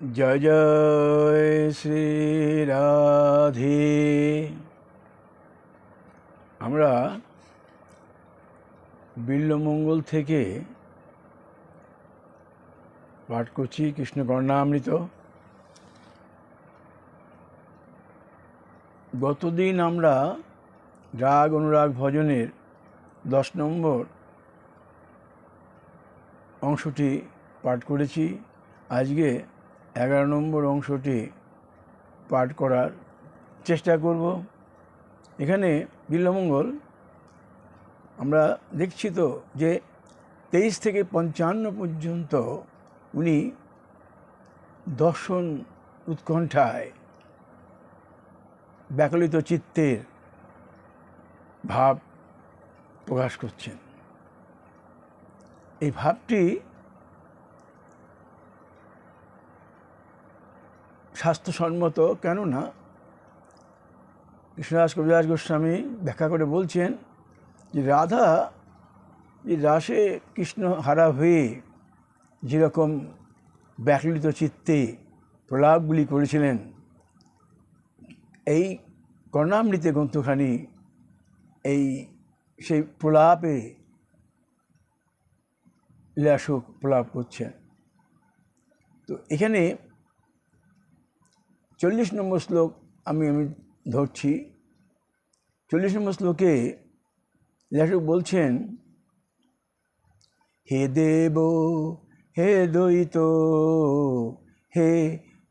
জয় জয় শ্রী রাধে। আমরা বিল্বমঙ্গল থেকে পাঠ করছি কৃষ্ণ কর্ণামৃত। গতদিন আমরা রাগ অনুরাগ ভজনের 10 নম্বর অংশটি পাঠ করেছি। আজকে 11 নম্বর অংশটি পাঠ করার চেষ্টা করব। এখানে বিল্বমঙ্গল আমরা দেখছি তো যে 23 থেকে 55 পর্যন্ত উনি দর্শন উৎকণ্ঠায় ব্যাকুলিত চিত্তের ভাব প্রকাশ করছেন। এই ভাবটি স্বাস্থ্যসম্মত, কেননা কৃষ্ণদাস কবিরাজ গোস্বামী ব্যাখ্যা করে বলছেন যে রাধা যে রাসে কৃষ্ণ হারা হয়ে যেরকম ব্যাকুলিত চিত্তে প্রলাপগুলি করেছিলেন, এই কর্ণামৃতে গ্রন্থখানি এই সেই প্রলাপে লীলাসুখ প্রলাপ করছেন। তো এখানে 40 নম্বর শ্লোক আমি ধরছি। 40 নম্বর শ্লোকে লীলাসুখ বলছেন, হে দেব হে দ্বৈত হে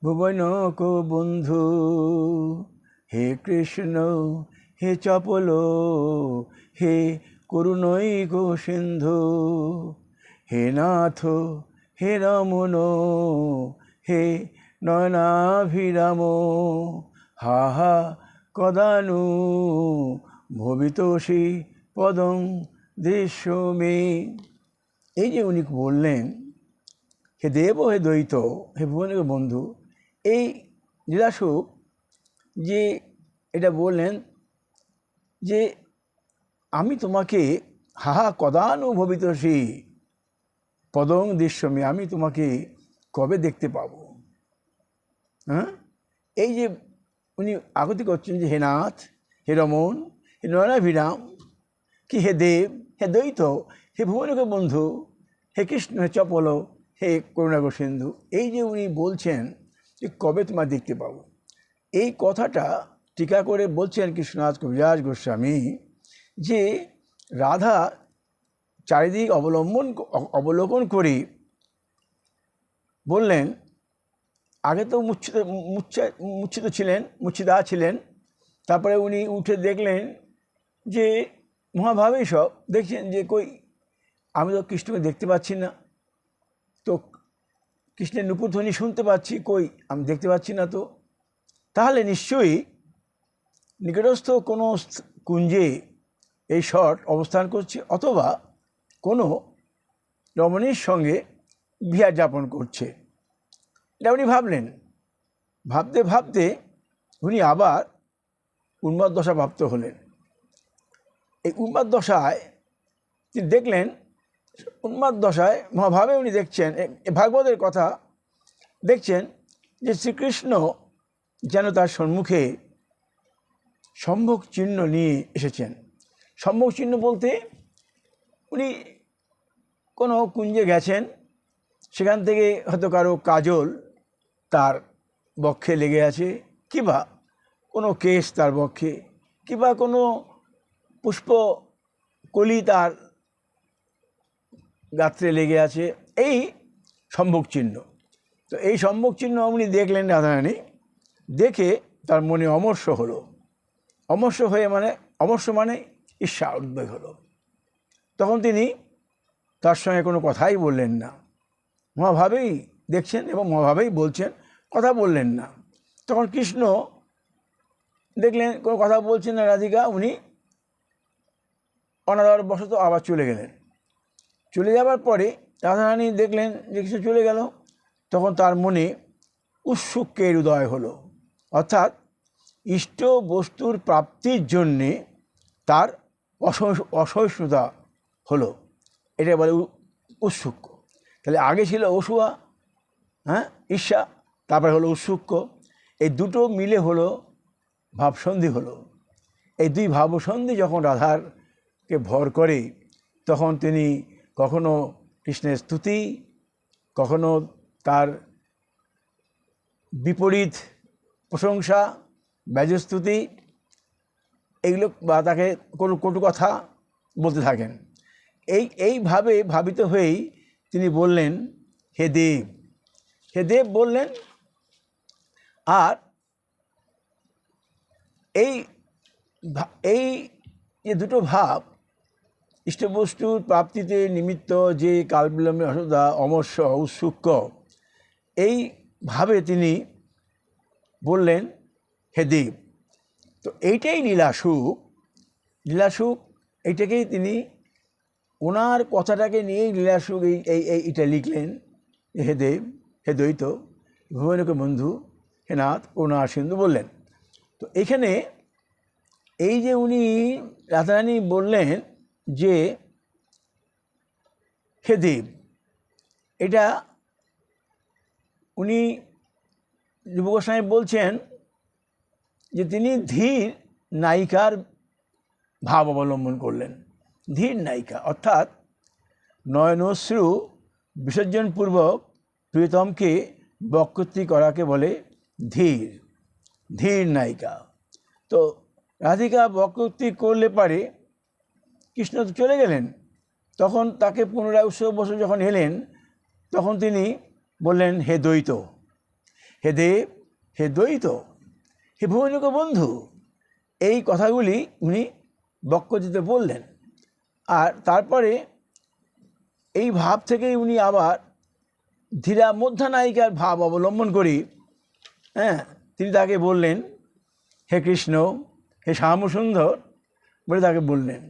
ভুবনক বন্ধু, হে কৃষ্ণ হে চপল হে করুণৈক সিন্ধু, হে নাথ হে রমণ হে নয়নাভিরাম, হা হা কদানু ভবিতোষি পদং দৃশ্যমে। এই যে উনি বললেন হে দেব হে দ্বৈত হে ভুবনের বন্ধু, এই লীলাসুখ যে এটা বললেন যে আমি তোমাকে হাহা কদানুভবিতসি পদং দৃশ্যমে, আমি তোমাকে কবে দেখতে পাবো। এই যে উনি আগতি করছেন যে হে নাথ হে রমণ হে নয়নাভিরাম, কি হে দেব হে দ্বৈত হে ভুবনক বন্ধু, হে কৃষ্ণ হে চপল হে করুণাগ সিন্ধু, এই যে উনি বলছেন যে কবে তোমার দেখতে পাবো, এই কথাটা টিকা করে বলছেন কৃষ্ণদাস কবিরাজ গোস্বামী যে রাধা চারিদিক অবলোকন করে বললেন, আগে তো মুচ্ছিদা ছিলেন, তারপরে উনি উঠে দেখলেন যে মহাভাবেই সব দেখছেন যে কই আমি তো কৃষ্ণকে দেখতে পাচ্ছি না, তো কৃষ্ণের নূপুরধ্বনি শুনতে পাচ্ছি, কই আমি দেখতে পাচ্ছি না, তো তাহলে নিশ্চয়ই নিকটস্থ কোনো কুঞ্জে এই শট অবস্থান করছে, অথবা কোনো রমণীর সঙ্গে বিহার যাপন করছে। এটা উনি ভাবলেন। ভাবতে ভাবতে উনি আবার উন্মাদ দশা প্রাপ্ত হলেন। এই উন্মাদ দশায় তিনি দেখলেন, উন্মাদ দশায় মহাভাবে উনি দেখছেন, ভাগবতের কথা দেখছেন যে শ্রীকৃষ্ণ যেন তার সম্মুখে সম্মুখ চিহ্ন নিয়ে এসেছেন। সম্মুখ চিহ্ন বলতে উনি কোনো কুঞ্জে গেছেন, সেখান থেকে হয়তো কারো কাজল তার বক্ষে লেগে আছে, কিংবা কোনো কেশ তার বক্ষে, কিংবা কোনো পুষ্পকলি তার গাত্রে লেগে আছে, এই সম্মুখ চিহ্ন। তো এই সম্মুখ চিহ্ন উনি দেখলেন রাধারানী, দেখে তার মনে অমর্ষ হলো। অমর্ষ মানে ঈর্ষা উদ্বেগ হলো। তখন তিনি তার সঙ্গে কোনো কথাই বললেন না, মহাভাবেই দেখছেন এবং মহাভাবেই বলছেন, কথা বললেন না। তখন কৃষ্ণ দেখলেন কোনো কথা বলছেন না রাধিকা, উনি অনাদর বশত আবার চলে গেলেন। চলে যাবার পরে রাধারানী দেখলেন যে কৃষ্ণ চলে গেল, তখন তার মনে উৎসুকের উদয় হলো, অর্থাৎ ইষ্ট বস্তুর প্রাপ্তির জন্যে তার অসহিষ্ণুতা হলো, এটা বলে উৎসুক। তাহলে আগে ছিল অসূয়া, ঈর্ষা, তারপরে হলো উৎসুক্য, এই দুটো মিলে হলো ভাবসন্ধি হলো। এই দুই ভাবসন্ধি যখন রাধারকে ভর করে, তখন তিনি কখনো কৃষ্ণের স্তুতি, কখনো তার বিপরীত প্রশংসা, ব্যজস্তুতি, এইগুলো বা তাকে কোনো কটু কথা বলতে থাকেন। এইভাবে ভাবিত হয়েই তিনি বললেন, হে দেব, হে দেব বললেন। আর এই এই যে দুটো ভাব, ইষ্টবস্তুর প্রাপ্তিতে নিমিত্ত যে কালবিলম্বে অসুবিধা, অমর্ষ, উৎসুক্য, এইভাবে তিনি বললেন হে দেব। তো এইটাই লীলাসুখ। লীলাসুখ এইটাকেই তিনি ওনার কথাটাকে নিয়েই লীলাসুখ এইটা লিখলেন, হে দেব, হে দ্বৈত, ভুবনকে বন্ধু, হে নাথ, করুণার সিন্ধু বললেন। তো এখানে এই যে উনি রাধারানী বললেন যে হে দেব, এটা উনি যুব গোস্বামী বলছেন যে তিনি ধীর নায়িকার ভাব অবলম্বন করলেন। ধীর নায়িকা অর্থাৎ নয়নশ্রু বিসর্জনপূর্বক প্রিয়তমকে বক্রোক্তি করাকে বলে ধীর, ধীর নায়িকা। তো রাধিকা বক্রোক্তি করলে পারে কৃষ্ণ তো চলে গেলেন, তখন তাকে পুনরায় উৎসব বসু যখন এলেন, তখন তিনি বললেন হে দ্বৈত, হে দেব, হে দ্বৈত, হে ভুবনিক বন্ধু, এই কথাগুলি উনি বক্রোক্তিতে বললেন। আর তারপরে এই ভাব থেকেই উনি আবার ধীরা মধ্যা নায়িকার ভাব অবলম্বন করি, তিনি তাকে বললেন হে কৃষ্ণ, হে শ্যামসুন্দর বলে তাকে বললেন।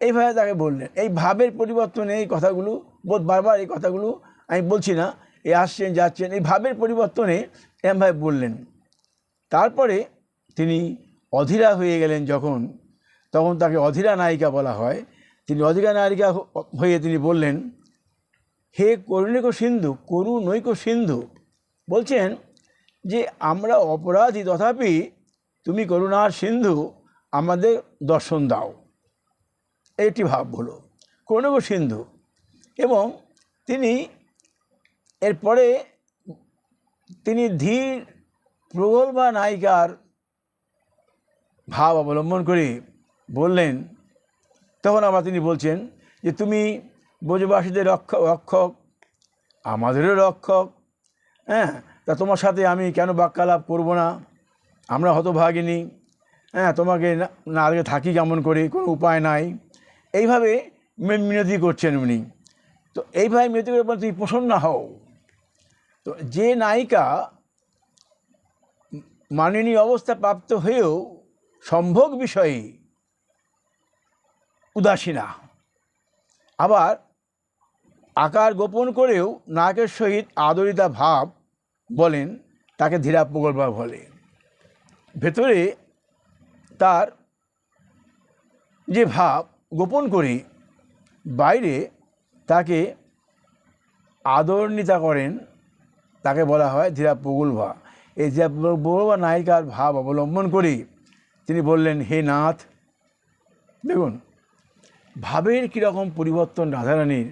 এইভাবে তাকে বললেন। এই ভাবের পরিবর্তনে এই কথাগুলো বারবার, এই কথাগুলো আমি বলছি না, এই আসছেন যাচ্ছেন, এই ভাবের পরিবর্তনে এমনভাবে বললেন। তারপরে তিনি অধীরা হয়ে গেলেন যখন, তখন তাকে অধীরা নায়িকা বলা হয়। তিনি অধীরা নায়িকা হয়ে তিনি বললেন হে করুণিক সিন্ধু, করুণৈক সিন্ধু, বলছেন যে আমরা অপরাধী, তথাপি তুমি করুণার সিন্ধু, আমাদের দর্শন দাও। এটি ভাব হলো করুণিক সিন্ধু। এবং তিনি এরপরে তিনি ধীর প্রগল্ভা নায়িকার ভাব অবলম্বন করে বললেন। তখন আবার তিনি বলছেন যে তুমি ব্রজবাসীদের রক্ষক, আমাদেরও রক্ষক, তা তোমার সাথে আমি কেন বাক্যালাপ করব না, আমরা হতভাগিনী, তোমাকে না আগে থাকি কেমন করে, কোনো উপায় নাই। এইভাবে মিনতি করছেন উনি। তো এইভাবে মিনতি করে বলেন তুমি প্রসন্ন হও। তো যে নায়িকা মাননীয় অবস্থা প্রাপ্ত হয়েও সম্ভোগ বিষয়ে উদাসীনা, আবার আকার গোপন করেও নায়কের সহিত আদরিতা ভাব বলেন, তাকে ধীরা প্রগল্ভা বলে। ভেতরে তার যে ভাব গোপন করে বাইরে তাকে আদরণীতা করেন, তাকে বলা হয় ধীরা প্রগল্ভা। এই ধীরা প্রগল্ভা নায়িকার ভাব অবলম্বন করে তিনি বললেন হে নাথ। দেখুন ভাবের কীরকম পরিবর্তন রাধারানীর।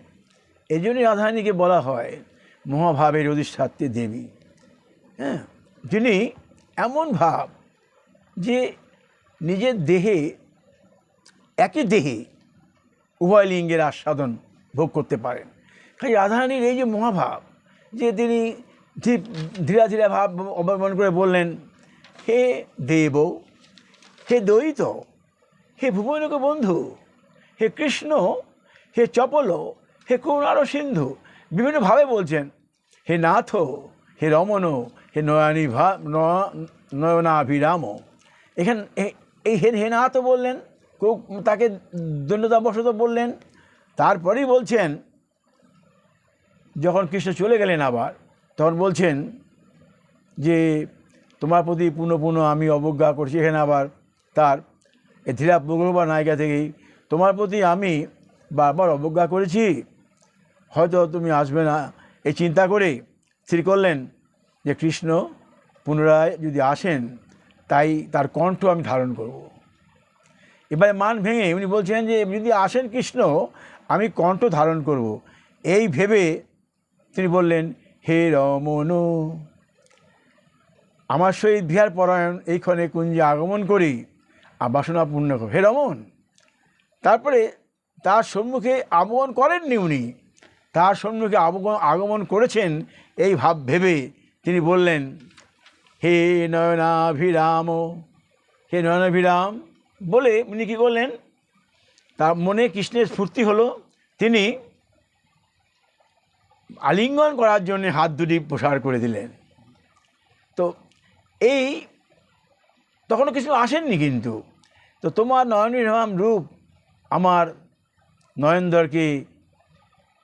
এই জন্যই রাধারানীকে বলা হয় মহাভাবের অধিষ্ঠাত্রী দেবী। যিনি এমন ভাব যে নিজের দেহে, একই দেহে উভয় লিঙ্গের আস্বাদন ভোগ করতে পারেন। খালি রাধারানীর এই যে মহাভাব, যে তিনি ধীরা ধীরা ভাব অবলম্বন করে বললেন হে দেব, হে দ্বৈত, হে ভুবনিক বন্ধু, হে কৃষ্ণ, হে চপল, হে করুণার সিন্ধু, বিভিন্নভাবে বলছেন হে নাথ, হে রমণ, হে নয়নাভিরাম। এখানে এই হে নাথ বললেন, তাকে দণ্ডতাবশত বললেন। তারপরেই বলছেন যখন কৃষ্ণ চলে গেলেন আবার, তখন বলছেন যে তোমার প্রতি পুনঃ পুনঃ আমি অবজ্ঞা করছি। এখানে আবার তার এই ধীরা প্রগল্ভা নায়িকা থেকেই তোমার প্রতি আমি বারবার অবজ্ঞা করেছি, হয়তো তুমি আসবে না, এই চিন্তা করে স্থির করলেন যে কৃষ্ণ পুনরায় যদি আসেন তাই তার কণ্ঠ আমি ধারণ করব। এবারে মান ভেঙে উনি বলছেন যে যদি আসেন কৃষ্ণ আমি কণ্ঠ ধারণ করব। এই ভেবে তিনি বললেন, হে রমণ, আমার সহিত বিহার পরায়ণ এইখানে কুঞ্জে আগমন করি আর বাসনা পূর্ণ কর। হে রমণ, তারপরে তার সম্মুখে আগমন করেননি উনি, তার সম্মুখে আগমন করেছেন এই ভাব ভেবে তিনি বললেন, হে নয়নাভিরাম, হে নয়নাভিরাম বলে উনি কী করলেন, তার মনে কৃষ্ণের স্ফূর্তি হলো, তিনি আলিঙ্গন করার জন্য হাত দুটি প্রসার করে দিলেন। তো এই তখনও কৃষ্ণ আসেননি, কিন্তু তো তোমার নয়নাভিরাম রূপ আমার নয়নদরকে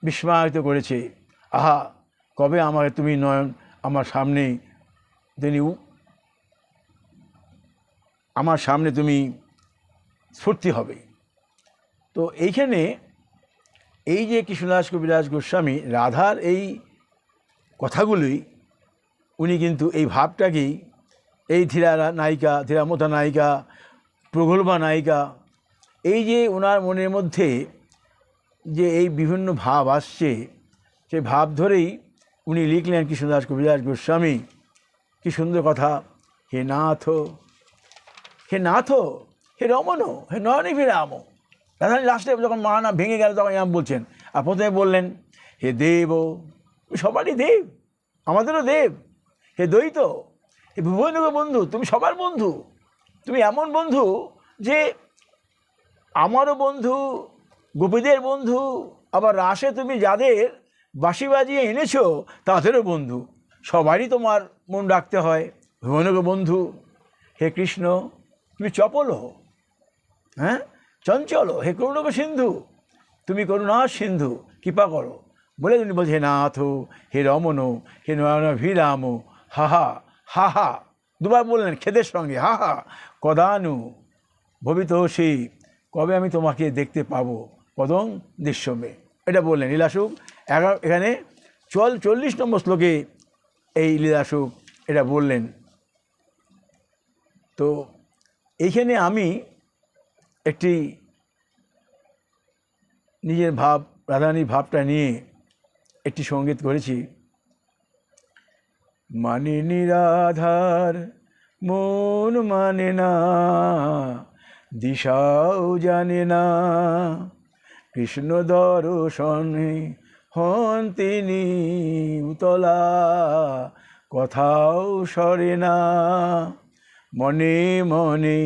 বিস্ময়িত করেছে। আহা, কবে আমাকে তুমি নয়ন আমার সামনেই তিনি আমার সামনে তুমি স্ফূর্তি হবে। তো এইখানে এই যে কৃষ্ণদাস কবিরাজ গোস্বামী রাধার এই কথাগুলি উনি কিন্তু এই ভাবটাকেই এই ধীরা নায়িকা, ধীরামতা নায়িকা, প্রগল্ভা নায়িকা, এই যে ওনার মনের মধ্যে যে এই বিভিন্ন ভাব আসছে সেই ভাব ধরেই উনি লিখলেন কৃষ্ণদাস কবিরাজ গোস্বামী। কি সুন্দর কথা, হে নাথ, হে নাথ, হে রমণ, হে নয়নাভিরাম। রাধারানী লাস্টে যখন মহানাম ভেঙে গেল তখন এরম বলছেন, আর প্রথমে বললেন, হে দেব, তুমি সবারই দেব, আমাদেরও দেব। হে দ্বৈত, হে ভুবনগ বন্ধু, তুমি সবার বন্ধু। তুমি এমন বন্ধু যে আমারও বন্ধু, গোপীদের বন্ধু, আবার রাসে তুমি যাদের বাঁশি বাজিয়ে এনেছো তাদেরও বন্ধু। সবারই তোমার মন রাখতে হয়, ভুবনগ বন্ধু। হে কৃষ্ণ, তুমি চপল, হ্যাঁ চঞ্চল, হে করুণক সিন্ধু, তুমি করুণার সিন্ধু, কৃপা করো বলে উনি বলছে, হে নাথ, হে রমণ, হে নয়নাভিরাম, হাহা হাহা, দুবার বললেন খেদের সঙ্গে, হাহা কদানু ভবিতোষী, কবে আমি তোমাকে দেখতে পাবো পদং দৃশ্যমে। এটা বললেন লীলাসুখ। এখানে 40 নম্বর শ্লোকে এই লীলাসুখ এটা বললেন। তো এইখানে আমি একটি নিজের ভাব, রাধারানীর ভাবটা নিয়ে একটি সঙ্গীত করেছি। মানে নিরাধার মন মানে না, দিশাও জানে না, কৃষ্ণ দর্শনে হন তিনি উতলা, কথাও সরে না, মনে মনে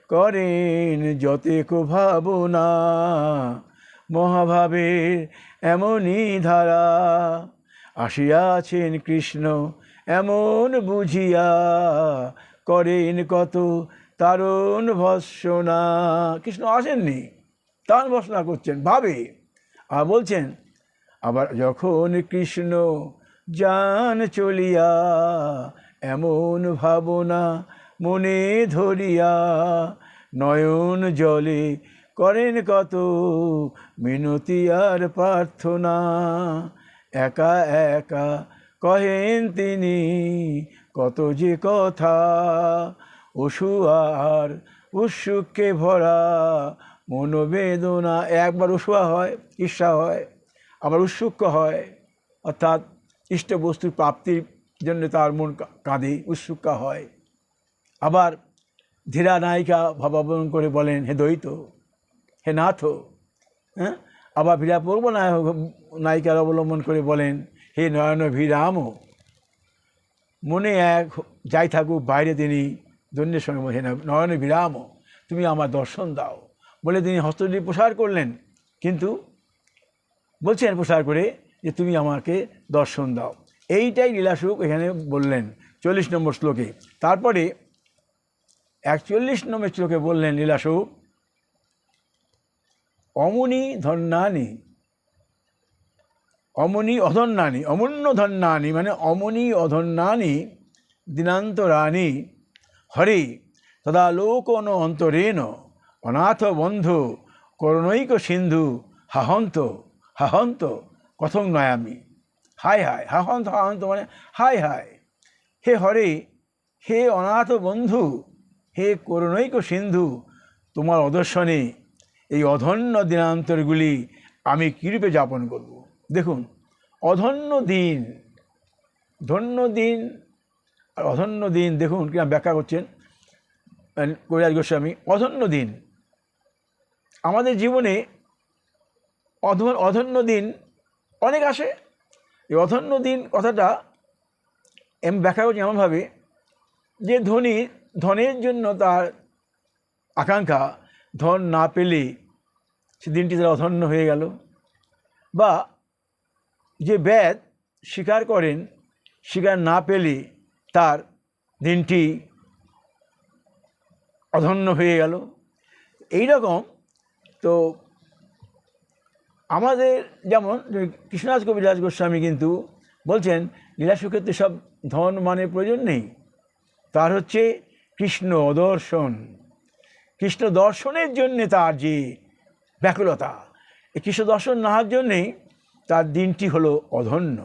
করেন যতেক ভাবনা, মহাভাবের এমনই ধারা, আসিয়াছেন কৃষ্ণ এমন বুঝিয়া, করেন কত তারণ ভৎসনা। কৃষ্ণ আসেননি, তারণ ভৎসনা করছেন ভাবে। আর বলছেন, আবার যখন কৃষ্ণ যান চলিয়া, এমন ভাবনা মনে ধরিয়া, নয়ন জলে করেন কত মিনতি আর প্রার্থনা, একা একা কহেন তিনি কত যে কথা, অসুয়ার উৎসুকে ভরা মনোবেদনা। একবার অসুয়া হয়, ঈর্ষা হয়, আবার উৎসুক হয়, অর্থাৎ ইষ্ট বস্তুর প্রাপ্তির জন্য তার মন কাঁদে, উৎসুক হয়। আবার ধীরা নায়িকা ভাবাবন করে বলেন, হে দ্বৈত, হে নাথ, হ্যাঁ। আবার বিরাপূর্ব নায়িকার অবলম্বন করে বলেন, হে নয়নাভিরাম। মনে এক যাই থাকুক বাইরে তিনি দৈন্যের সঙ্গে হে নয়নাভিরাম, তুমি আমার দর্শন দাও বলে তিনি হস্তটি প্রসার করলেন, কিন্তু বলছেন প্রসার করে যে তুমি আমাকে দর্শন দাও। এইটাই লীলাসুখ এখানে বললেন 40 নম্বর শ্লোকে। তারপরে 41 নম্বর শ্লোকে বললেন লীলাসুখ, অমনি ধন্যানি, অমনি অধন্যানি, অমূন্য ধন্যানি মানে অমনি অধন্যানি দিনান্তরানি, হরে তদা লোকন অন্তরেণ, অনাথ বন্ধু করুণৈক সিন্ধু, হাহন্ত হাহন্ত কথং নয়ামি। হায় হায়, হাহন্ত হাহন্ত মানে হায় হায়, হে হরে, হে অনাথ বন্ধু, হে করুণৈক সিন্ধু, তোমার অদর্শনে এই অধন্য দিনান্তরগুলি আমি কীরূপে যাপন করব। দেখুন, অধন্য দিন, ধন্য দিন আর অধন্য দিন, দেখুন কিনা ব্যাখ্যা করছেন কবিরাজ গোস্বামী। অধন্য দিন, আমাদের জীবনে অধন্য দিন অনেক আসে। এই অধন্য দিন কথাটা আমি ব্যাখ্যা করছি এমনভাবে যে ধনী, ধনের জন্য তার আকাঙ্ক্ষা, ধন না পেলে সে দিনটি তার অধন্য হয়ে গেল, বা যে ব্যাধ স্বীকার করেন, স্বীকার না পেলে তার দিনটি অধন্য হয়ে গেল। এই রকম তো আমাদের যেমন কৃষ্ণদাস কবিরাজ গোস্বামী কিন্তু বলছেন লীলাসুক্ষেত্রে সব ধন মানে প্রয়োজন নেই, তার হচ্ছে কৃষ্ণ দর্শন, কৃষ্ণ দর্শনের জন্যে তার যে ব্যাকুলতা, এই কৃষ্ণ দর্শন না হওয়ার জন্যেই তার দিনটি হলো অধন্য।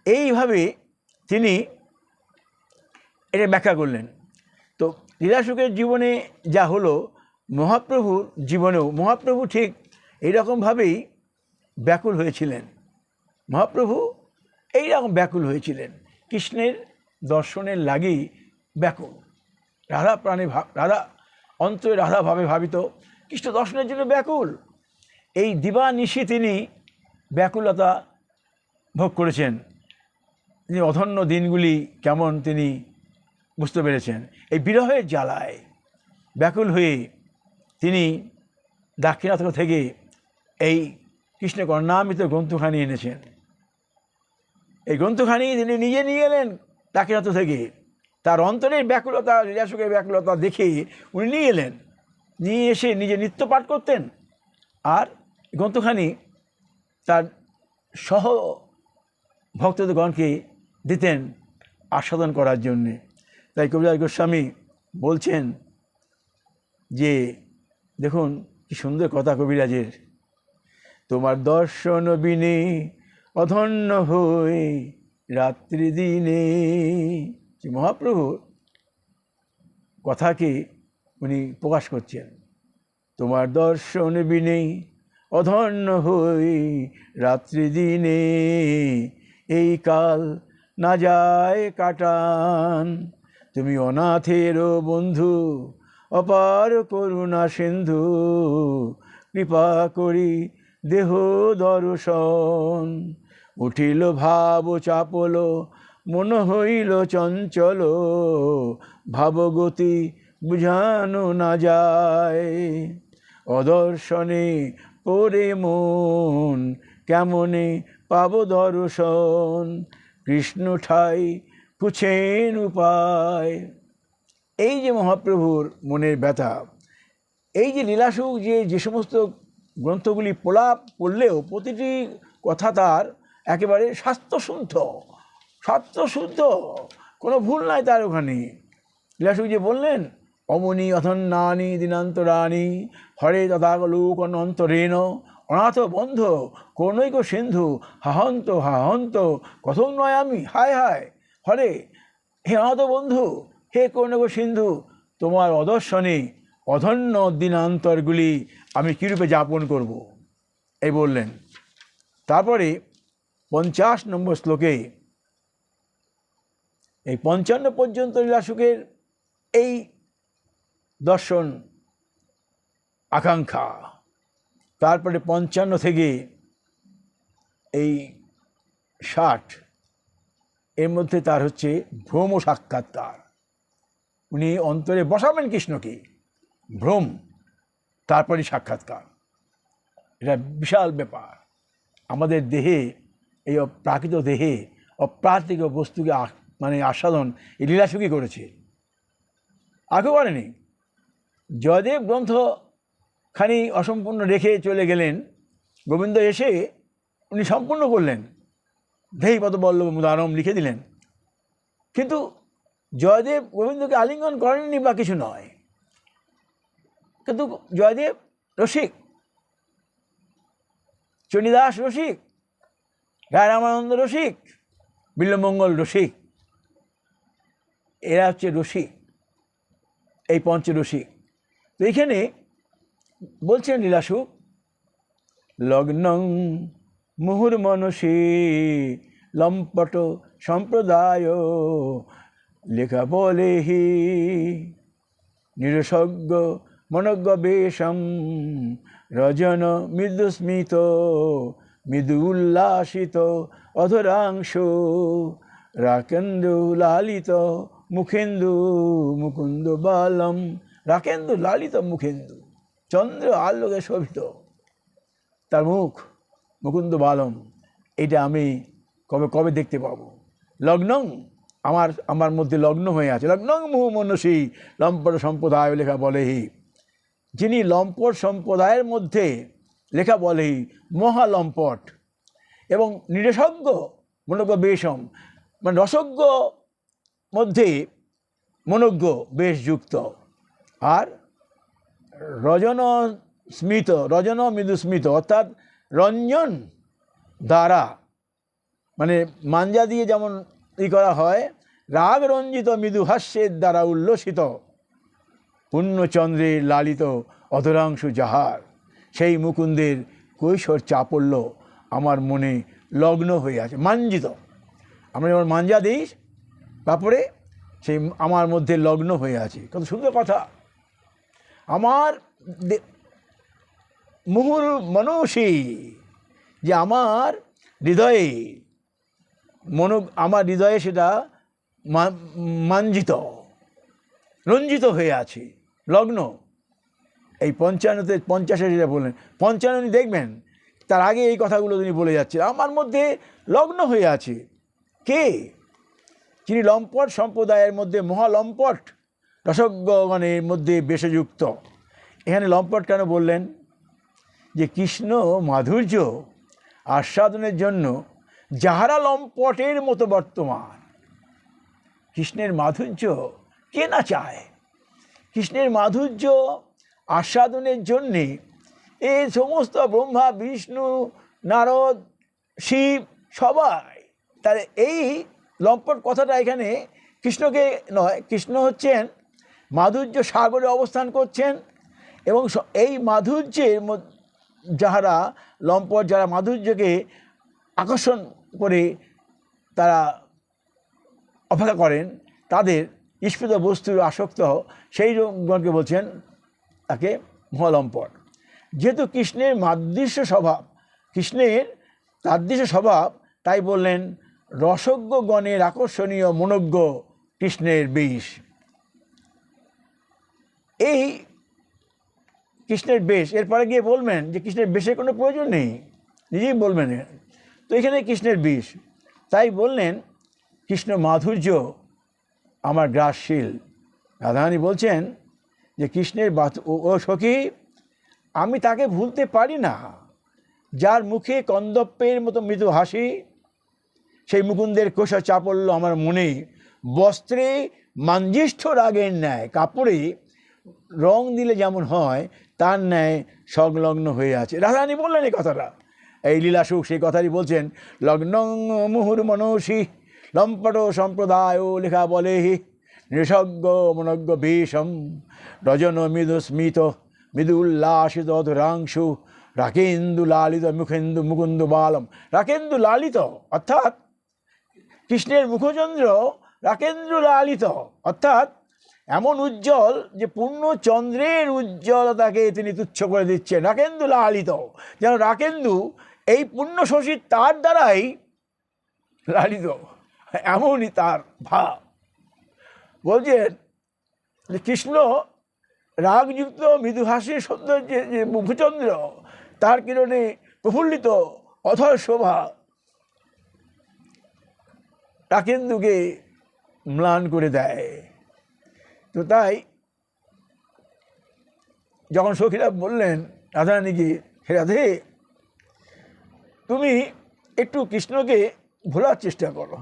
এইভাবে তিনি এটা ব্যাখ্যা করলেন। তো লীলাসুখের জীবনে যা হলো, মহাপ্রভুর জীবনেও মহাপ্রভু ঠিক এইরকমভাবেই ব্যাকুল হয়েছিলেন। মহাপ্রভু এইরকম ব্যাকুল হয়েছিলেন, কৃষ্ণের দর্শনের লাগেই ব্যাকুল। রাধা প্রাণে রাধা অন্তরে রাধাভাবে ভাবিত, কৃষ্ণ দর্শনের জন্য ব্যাকুল। এই দিবানিশি তিনি ব্যাকুলতা ভোগ করেছেন। তিনি অধন্য দিনগুলি কেমন তিনি বুঝতে পেরেছেন। এই বিরহের জ্বালায় ব্যাকুল হয়ে তিনি দাক্ষিণাত্য থেকে এই কৃষ্ণ কর্ণামৃত গ্রন্থখানি এনেছেন। এই গ্রন্থখানি তিনি নিজে নিয়ে এলেন দাক্ষিণাত্য থেকে। তার অন্তরের ব্যাকুলতা, লীলাসুখের ব্যাকুলতা দেখে উনি নিয়ে এলেন, নিয়ে এসে নিজে নিত্য পাঠ করতেন, আর গ্রন্থখানি তার সহ ভক্তগণকে দিতেন আস্বাদন করার জন্যে। তাই কবিরাজ গোস্বামী বলছেন যে দেখুন কি সুন্দর কথা কবিরাজের, তোমার দর্শন বিনে অধন্য হই রাত্রি দিনে। যে মহাপ্রভুর কথাকে উনি প্রকাশ করছেন, তোমার দর্শন বিনে অধন্য হই রাত্রি দিনে, এই কাল না যায় কাটান, তুমি অনাথেরও বন্ধু অপার করুণা সিন্ধু, কৃপা করি দেহ দর্শন, উঠিল ভাব চাপল মন হইল চঞ্চল, ভাবগতি বুঝানো না যায়, অদর্শনে পড়ে মন কেমনে পাব দর্শন, কৃষ্ণ ঠাই খুঁজেন উপায়। এই যে মহাপ্রভুর মনের ব্যথা, এই যে লীলাসুখ, যে সমস্ত গ্রন্থগুলি পড়লেও প্রতিটি কথা তার একেবারে স্বাস্থ্যশুদ্ধ, সত্যশুদ্ধ, কোনো ভুল নাই তার ওখানে। লীলাসুখ যে বললেন অমনি অধন্যানি দিনান্তরানি হরে তথাগলোক অন্তরেণ, অনাথ বন্ধ করুণৈক সিন্ধু, হাহন্ত হাহন্ত কথম নয় আমি, হায় হায় হরে, হে অনাথ বন্ধু, হে করুণৈক সিন্ধু, তোমার অদর্শনে অধন্য দিনান্তরগুলি আমি কীরূপে যাপন করব, এই বললেন। তারপরে 50 নম্বর শ্লোকে এই 55 পর্যন্ত লীলাসুখের এই দর্শন আকাঙ্ক্ষা, তারপরে 55 থেকে এই 60 এর মধ্যে তার হচ্ছে ভ্রম সাক্ষাৎকার। উনি অন্তরে বসাবেন কৃষ্ণকে, ভ্রম, তারপরে সাক্ষাৎকার। এটা বিশাল ব্যাপার। আমাদের দেহে, এই প্রাকৃত দেহে অপ্রাকৃতিক বস্তুকে মানে আস্বাদন এই লীলাসুখই করেছে, আগে করেনি। জয়দেব গ্রন্থখানি অসম্পূর্ণ রেখে চলে গেলেন, গোবিন্দ এসে উনি সম্পূর্ণ করলেন, ধেই পদবল্লভ মুদারম লিখে দিলেন। কিন্তু জয়দেব গোবিন্দকে আলিঙ্গন করেননি বা কিছু নয়, কিন্তু জয়দেব রসিক, চণ্ডীদাস রসিক, রায় রামানন্দ রসিক, বিল্বমঙ্গল রসিক, এরা হচ্ছে রসিক, এই পঞ্চরসিক। তো এইখানে বলছেন লীলাসুখ, লগ্নং মুহুর্মনসী লম্পট সম্প্রদায় লেখা বলেহি নিরসজ্ঞ মনজ্ঞ বেশম রজন মৃদুস্মিত মৃদু উল্লাসিত অধরাংশু রাকেন্দু লালিত মুখেন্দু মুকুন্দ বালম। রাকেন্দু লালিত মুখেন্দু, চন্দ্র আলোকে শোভিত তার মুখ, মুকুন্দ বালম। এটা আমি কবে কবে দেখতে পাবো? লগ্নং, আমার মধ্যে লগ্ন হয়ে আছে। লগ্নং মুহু মনসী লম্পট সম্প্রদায় লেখা বলেহি, যিনি লম্পট সম্প্রদায়ের মধ্যে লেখা বলেহি মহালম্পট এবং নিরসজ্ঞ মনজ্ঞ বেশম, মানে রসজ্ঞ মধ্যে মনজ্ঞ বেশযুক্ত, আর রজন স্মিত, রজন মৃদু স্মিত, অর্থাৎ রঞ্জন দ্বারা, মানে মাঞ্জা দিয়ে যেমন করা হয়, রাগ রঞ্জিত মৃদু হাস্যের দ্বারা উল্লসিত পূর্ণচন্দ্রের লালিত অধরাংশু যাহার, সেই মুকুন্দের কৈশোর চাপল্য আমার মনে লগ্ন হয়ে আছে। মাঞ্জিত, আমরা যেমন মাঞ্জা দিই তারপরে সেই আমার মধ্যে লগ্ন হয়ে আছে। কত সুন্দর কথা। আমার মুহুর মনসী, যে আমার হৃদয়ে আমার হৃদয়ে সেটা মাঞ্জিত, রঞ্জিত হয়ে আছে, লগ্ন। এই 50 যেটা বললেন, 55 দেখবেন তার আগে এই কথাগুলো তিনি বলে যাচ্ছে, আমার মধ্যে লগ্ন হয়ে আছে। কে? যিনি লম্পট সম্প্রদায়ের মধ্যে মহালম্পট রসজ্ঞগণের মধ্যে বেশযুক্ত। এখানে লম্পট কেন বললেন? যে কৃষ্ণ মাধুর্য আস্বাদনের জন্য যাহারা লম্পটের মতো বর্তমান, কৃষ্ণের মাধুর্য কে না চায়? কৃষ্ণের মাধুর্য আস্বাদনের জন্যে এই সমস্ত ব্রহ্মা বিষ্ণু নারদ শিব সবাই, তার এই লম্পট কথাটা এখানে কৃষ্ণকে নয়, কৃষ্ণ হচ্ছেন মাধুর্য সাগরে অবস্থান করছেন এবং এই মাধুর্যের যাহারা লম্পট, যারা মাধুর্যকে আকর্ষণ করে তারা অপেক্ষা করেন, তাদের ঈপ্সিত বস্তুর আসক্ত, সেই গণকে বলছেন তাকে মহালম্পট। যেহেতু কৃষ্ণের মাদৃশ্য স্বভাব, কৃষ্ণের তাদৃশ্য স্বভাব, তাই বললেন রসজ্ঞ গণের আকর্ষণীয় মনজ্ঞ কৃষ্ণের বেশ। এই কৃষ্ণের বেশ, এরপরে গিয়ে বলবেন যে কৃষ্ণের বেশের কোনো প্রয়োজন নেই, নিজেই বলবেন। তো এখানে কৃষ্ণের বেশ, তাই বললেন কৃষ্ণ মাধুর্য আমার গ্রাসশীল। রাধারানী বলছেন যে কৃষ্ণের ও সখী, আমি তাকে ভুলতে পারি না, যার মুখে কন্দর্পের মতো মৃদু হাসি, সেই মুকুন্দের কোষা চাপল্য আমার মনে বস্ত্রে মাঞ্জিষ্ঠ রাগের ন্যায়, কাপড়ে রং দিলে যেমন হয় তার ন্যায় সংলগ্ন হয়ে আছে। রাধারানী বললেন এই কথাটা, এই লীলাসুখ সেই কথাই বলছেন। লগ্নং মুহুর মনসী লম্পট সম্প্রদায় লেখা বলেহি নিঃসজ্ঞ মনজ্ঞ বেশম রজন মৃদু স্মিত মৃদু উল্লাসিত অধরাংশু রাকেন্দু লালিত মুখেন্দু মুকুন্দ বালম। রাকেন্দু লালিত অর্থাৎ কৃষ্ণের মুখচন্দ্র রাকেন্দ্র লালিত, অর্থাৎ এমন উজ্জ্বল যে পূর্ণচন্দ্রের উজ্জ্বলতাকে তিনি তুচ্ছ করে দিচ্ছেন। রাকেন্দু লালিত, যেন রাকেন্দু এই পূর্ণ শশীর তার দ্বারাই লালিত, এমনই তার ভাব। বলছেন যে কৃষ্ণ রাগযুক্ত মৃদুহাসির সৌন্দর্যের যে মুখচন্দ্র, তার কিরণে প্রফুল্লিত অথর শোভা রাকেন্দুকে ম্লান করে দেয়। তো তাই যখন সখীরা বললেন রাধারানীকে, হে রাধে, তুমি একটু কৃষ্ণকে ভোলার চেষ্টা করো,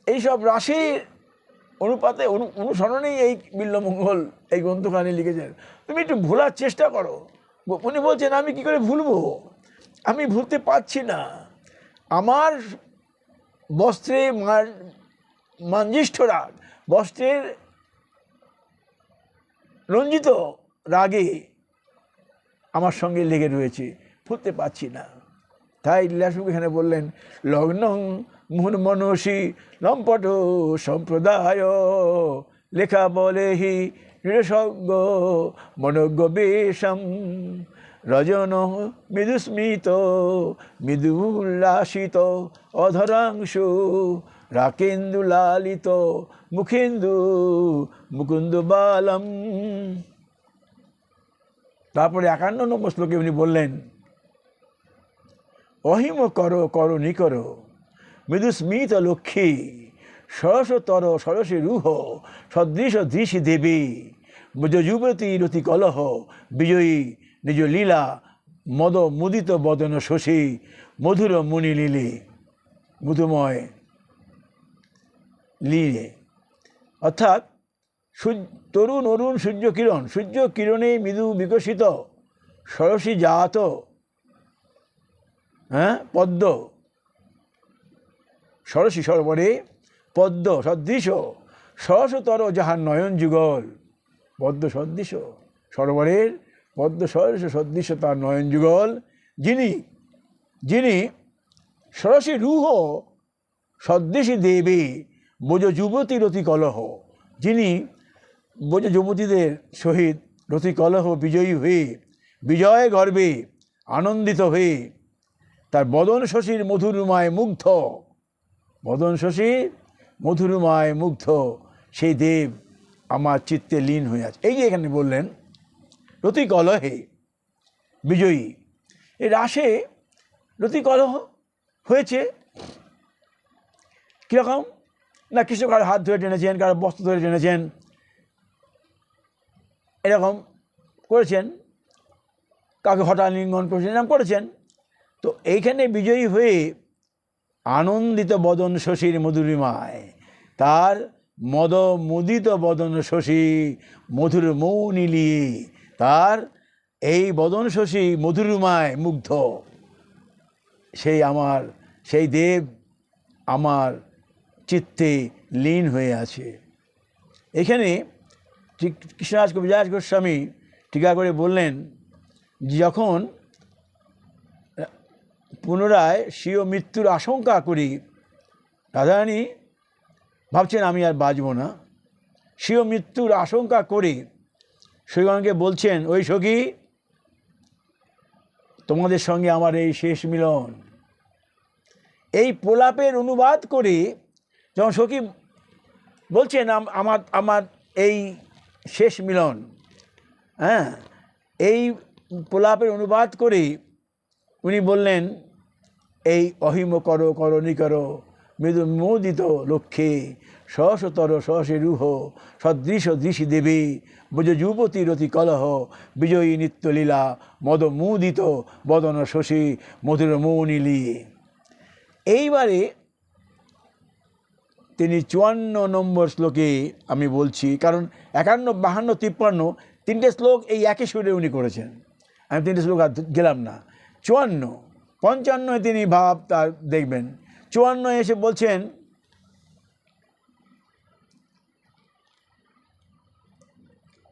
এইসব রাশির অনুপাতে অনুসরণেই এই বিল্বমঙ্গল এই গ্রন্থখানি লিখেছেন, তুমি একটু ভোলার চেষ্টা করো। উনি বলছেন আমি কি করে ভুলবো, আমি ভুলতে পারছি না। আমার বস্ত্রে মাঞ্জিষ্ঠ রাগ, বস্ত্রের রঞ্জিত রাগে আমার সঙ্গে লেগে রয়েছে, ফুটতে পারছি না। তাই লীলাসুখ এখানে বললেন লগ্নং মুহুর মনসী লম্পট সম্প্রদায় লেখা বলে হি নিরসজ্ঞ মনজ্ঞ বেশম রজন মৃদুস্মিত মৃদুল্লাসিত অধরাংশু রাকেন্দু লালিত মুখেন্দু মুকুন্দ বালম। তারপরে 51 নম্বর শ্লোকে উনি বললেন অহিম করো করো নিকর মৃদুস্মিত লক্ষ্মী সরসতর সরসে রুহ সদৃশ দৃশি দেবী বুজ যুবতী রতি কলহ বিজয়ী নিজ লীলা মদ মুদিত বদন শশী মধুর মুনি লীলে মধুময় লীলে। অর্থাৎ তরুণ অরুণ সূর্য কিরণে মৃদু বিকশিত সরসী জাত পদ্ম সরসী সরোবরে পদ্ম সদৃশ সরসতর যাহার নয়ন যুগল, পদ্ম সদৃশ সরোবরের পদ্ম সরস সদৃশ তার নয়ন যুগল, যিনি সরসী রূহ সদৃশী দেবী বোজ যুবতী রতি কলহ, যিনি বোজ যুবতীদের সহিত রতি কলহ বিজয়ী হয়ে বিজয় গর্বে আনন্দিত হয়ে তার বদন শশীর মধুরমায় মুগ্ধ, বদন শশীর মধুরমায় মুগ্ধ সেই দেব আমার চিত্তে লীন হয়ে আছে। এই যে এখানে বললেন রতি কলহে বিজয়ী, এই রাসে রতি কলহ হয়েছে কীরকম না, কৃষ্ণ কারো হাত ধরে টেনেছেন, কারো বস্ত্র ধরে টেনেছেন, এরকম করেছেন, কাউকে হঠাৎ লিঙ্গন করেছেন, এরকম করেছেন। তো এইখানে বিজয়ী হয়ে আনন্দিত বদন শশীর মধুরিমায়, তার মদ মুদিত বদন শশী মধুর মৌনি লিয়ে, তার এই বদন শশী মধুরিমায় মুগ্ধ সেই দেব আমার চিত্তে লীন হয়ে আছে। এখানে কৃষ্ণরাজ কবিরাজ গোস্বামী টিকা করে বললেন যখন পুনরায় স্বীয় মৃত্যুর আশঙ্কা করি, রাধারানী ভাবছেন আমি আর বাঁচব না, স্বীয় মৃত্যুর আশঙ্কা করে সখীগণকে বলছেন ওই সখী তোমাদের সঙ্গে আমার এই শেষ মিলন। এই প্রলাপের অনুবাদ করে যখন সখী বলছেন আমার এই শেষ মিলন, এই প্রলাপের অনুবাদ করে উনি বললেন এই অহিম করো করণী করো মৃদু মোদিত লক্ষ্যে সহসতর সহসে রুহ সদৃশ দৃশি দেবী বুজ যুবতী রতি কলহ বিজয়ী নিত্যলীলা মদ মুদিত বদন শশী মধুর মৌনিলি। এইবারে তিনি 54 নম্বর শ্লোকে আমি বলছি, কারণ 51, 52, 53 তিনটে শ্লোক এই একই সুরে উনি করেছেন, আমি তিনটে শ্লোক আর গেলাম না। 54, 55 তিনি ভাব তার দেখবেন, 54 এসে বলছেন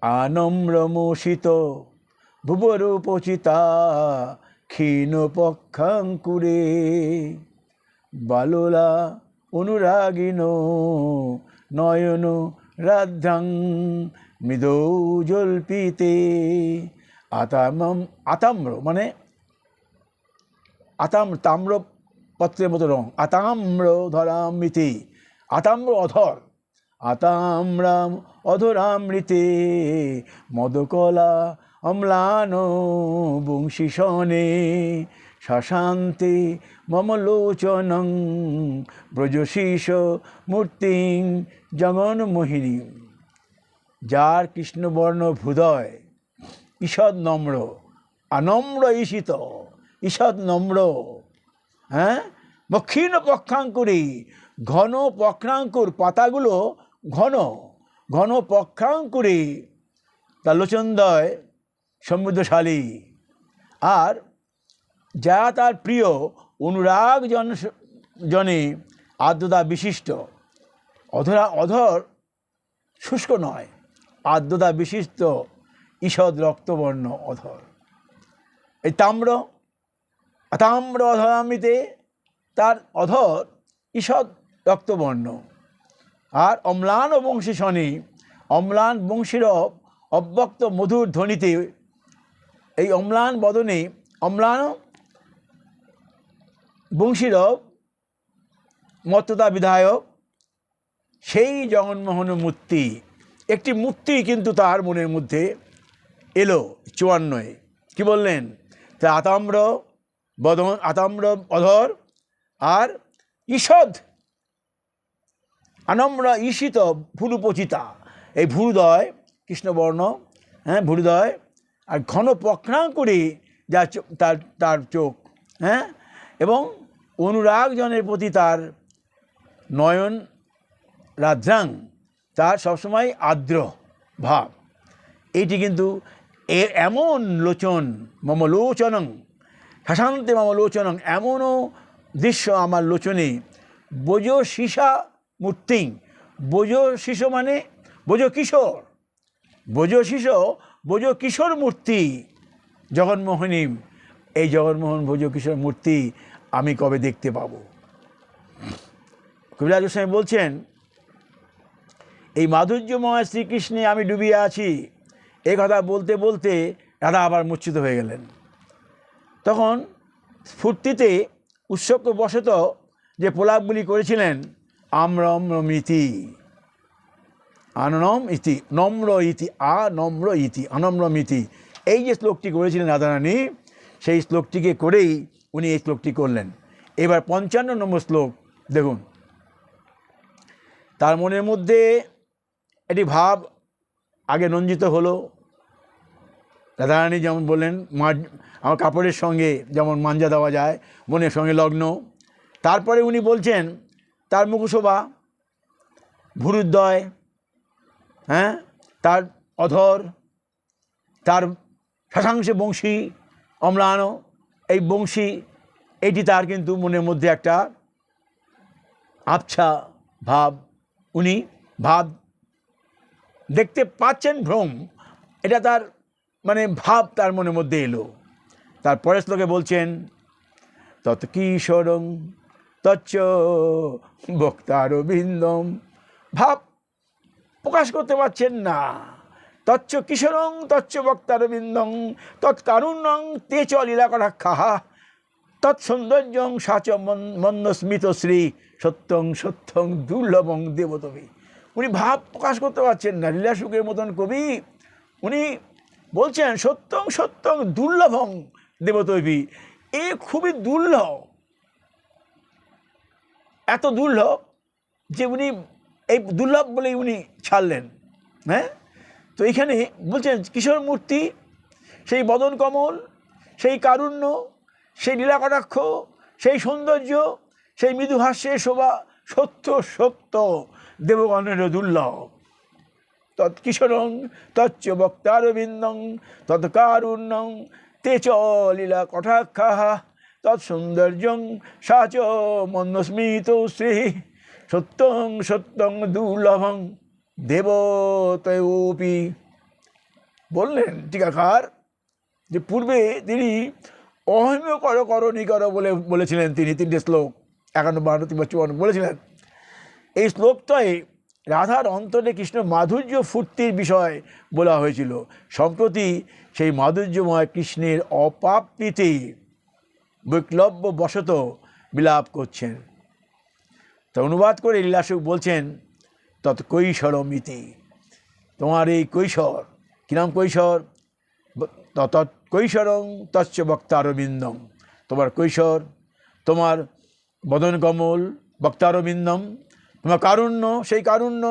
আনম্রমোষিত ভুবরূপচিতা ক্ষীণ পক্ষাঙ্কুরে বালোলা অনুরাগিন নয়ন রাধ্রাং মৃদৌজল্পিতে। আতাম্র মানে তাম্র পত্রের মতো রং, আতাম্র ধরামৃতে, আতাম্র অধর, আতাম্রাম অধরামৃতে মদকলা অম্লান বংশীষণে শাশান্তে মমলোচনং ব্রজশীষ মূর্তিং জগন্মোহিনী। যার কৃষ্ণবর্ণ হৃদয় ঈষৎ নম্র, আনম্র ঈশিত, ঈষৎ নম্র, ক্ষীণ পক্ষাঙ্কুরে, ঘন পক্ষাঙ্কুর পাতাগুলো ঘন ঘন পক্ষাঙ্কুরে তার লোচনদয় সমৃদ্ধশালী, আর যা তার প্রিয় অনুরাগ জনে আর্দ্রতা বিশিষ্ট। অধর শুষ্ক নয়, আর্দ্রতা বিশিষ্ট ঈষৎ রক্তবর্ণ অধর। এই তাম্র অধরামৃতে তার অধর ঈষৎ রক্তবর্ণ। আর অম্লান বংশী শনি, অম্লান বংশীর অব্যক্ত মধুর ধ্বনিতে, এই অম্লান বদনে অম্লান বংশীর মত্ততা বিধায়ক সেই জগন্মোহন মূর্তি, একটি মূর্তি কিন্তু তার মনের মধ্যে এলো 54। কি বললেন? তা আতাম্র বদন, আতাম্র অধর, আর ঈষৎ আনম্র ঈশিত ভুরুপচিতা, এই ভুরুদয় কৃষ্ণবর্ণ, হ্যাঁ ভুরুদয়, আর ঘন পক্রাঙ্কুরে যা তার চোখ, হ্যাঁ, এবং অনুরাগজনের প্রতি তার নয়ন রাদ্রাং, তার সবসময় আর্দ্র ভাব। এইটি কিন্তু এমন লোচন মম লোচনং শাসান্তে মম লোচনং, এমনও দৃশ্য আমার লোচনে। বোজ শিশা মূর্তি, বোজ শিশু মানে বোজ কিশোর, বোজ কিশোর মূর্তি জগন্মোহনী। এই জগন্মোহন বোজ কিশোর মূর্তি আমি কবে দেখতে পাব? কবিরাজ গোস্বামী বলছেন, এই মাধুর্যময় শ্রীকৃষ্ণে আমি ডুবিয়ে আছি, এ কথা বলতে বলতে রাধা আবার মূর্ছিত হয়ে গেলেন। তখন স্ফূর্তিতে উৎসকবশত যে প্রলাপগুলি করেছিলেন, আম্রম্রমিতি আননম ইতি নম্র ইতি আনম্র ইতি অনম্রমিতি, এই যে শ্লোকটি করেছিলেন রাধারানী, সেই শ্লোকটিকে করেই উনি এই শ্লোকটি করলেন। এবার 55 নম্বর শ্লোক দেখুন। তার মনের মধ্যে এটি ভাব আগে রঞ্জিত হলো। রাধারানী যেমন বললেন, আমার কাপড়ের সঙ্গে যেমন মাঞ্জা দেওয়া যায়, মনের সঙ্গে লগ্ন। তারপরে উনি বলছেন তার মুখশোভা, ভুরুদ্বয়, হ্যাঁ, তার অধর, তার শাসাংশে বংশী অম্লান, এই বংশী, এটি তার কিন্তু মনের মধ্যে একটা আবছা ভাব, উনি ভাব দেখতে পাচ্ছেন, ভ্রম, এটা তার মানে ভাব তার মনের মধ্যে এলো। তার পরের শ্লোকে বলছেন, তৎ কিশোরং তচ্চ বক্তারবিন্দম, ভাব প্রকাশ করতে পারছেন না। তচ্চ কিশোরং তচ্চ বক্তারবিন্দং তৎকারুণ্যং তে চ লীলাকটাক্ষাঃ তৎসৌন্দর্যং সাচ মন্দস্মিত শ্রী সত্যং সত্যং দুর্লভং দেবতবী। উনি ভাব প্রকাশ করতে পারছেন না। লীলাসুখের মতন কবি, উনি বলছেন সত্যং সত্যং দুর্লভং দেবতবী, এ খুবই দুর্লভ, এত দুর্লভ যে উনি এই দুর্লভ বলেই উনি ছাড়লেন। হ্যাঁ, তো এইখানে বলছেন কিশোর মূর্তি, সেই বদন কমল, সেই কারুণ্য, সেই লীলাকটাক্ষ, সেই সৌন্দর্য, সেই মৃদুহাস্যের শোভা সত্য সত্য দেবগণের দুর্লভ। তৎকিশোরং তচ্চ বক্তারবিন্দং তৎকারুণ্যং তে চ লীলাকটাক্ষাঃ তৎসৌন্দর্যং সা চ মন্দস্মিত শ্রী সত্যং সত্যং দুর্লভং দেবতয়োপি। বললেন টিকাকার যে পূর্বে তিনি অহিম কর করণিকর বলে বলেছিলেন, তিনি 3টে শ্লোক 51, 52, 54 বলেছিলেন। এই শ্লোকটায় রাধার অন্তরে কৃষ্ণ মাধুর্য ফুর্তির বিষয় বলা হয়েছিল। সম্প্রতি সেই মাধুর্যময় কৃষ্ণের অপ্রাপ্তিতে বৈক্লব্য বশত বিলাপ করছেন। তা অনুবাদ করে লীলাসুখ বলছেন, তৎ কৈশোরমিতি, তোমার এই কৈশোর, কী নাম কৈশোর? তৎ কৈশোরং তচ্চ বক্তারবিন্দম, তোমার কৈশোর, তোমার বদন কমল বক্তারবিন্দম, তোমার কারুণ্য, সেই কারুণ্য,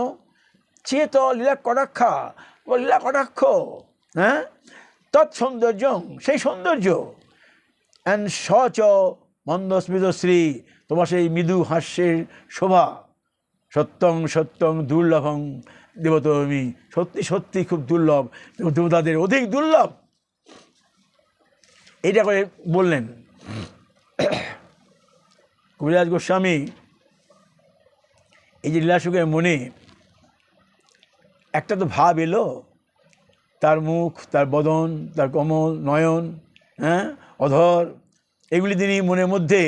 চেত লীলা কটাক্ষা, তোমার লীলা কটাক্ষ, হ্যাঁ, তৎসৌন্দর্যং, সেই সৌন্দর্য, অ্যান্ড সচ মন্দস্মিত শ্রী, তোমার সেই মৃদু হাস্যের শোভা, সত্যং সত্যং দুর্লভং দেবতমী, সত্যি সত্যি খুব দুর্লভ, দেবতাদের অধিক দুর্লভ। এইটা করে বললেন কবিরাজ গোস্বামী। এই যে লীলাসুখের মনে একটা তো ভাব এলো, তার মুখ, তার বদন, তার কমল নয়ন, হ্যাঁ, অধর, এগুলি তিনি মনের মধ্যে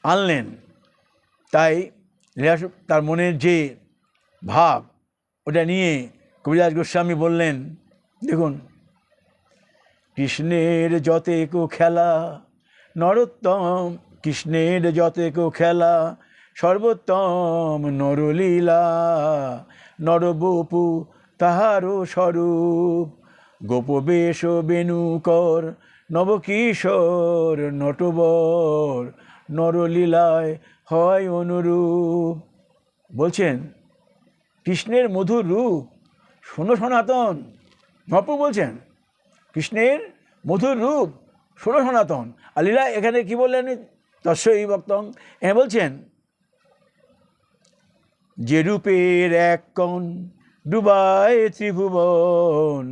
আনলেন। তাই লীলাসুখ তার মনের যে ভাব ওটা নিয়ে কবিরাজ গোস্বামী বললেন, দেখুন, কৃষ্ণের যতেক খেলা নরোত্তম, কৃষ্ণের যতেক খেলা সর্বোত্তম নরলীলা, নরবপু তাহারও স্বরূপ, গোপবেশ বেণুকর নবকিশোর নটবর, নরলীলায় হয় অনুরূপ। বলছেন কৃষ্ণের মধুর রূপ শোনো সনাতন। মহাপ্রভু বলছেন কৃষ্ণের মধুর রূপ শোনো সনাতন। আর লীলা এখানে কি বললেন, তস্যই ভক্তং, এ বলছেন যে রূপের এক কণ ডুবায় ত্রিভুবন,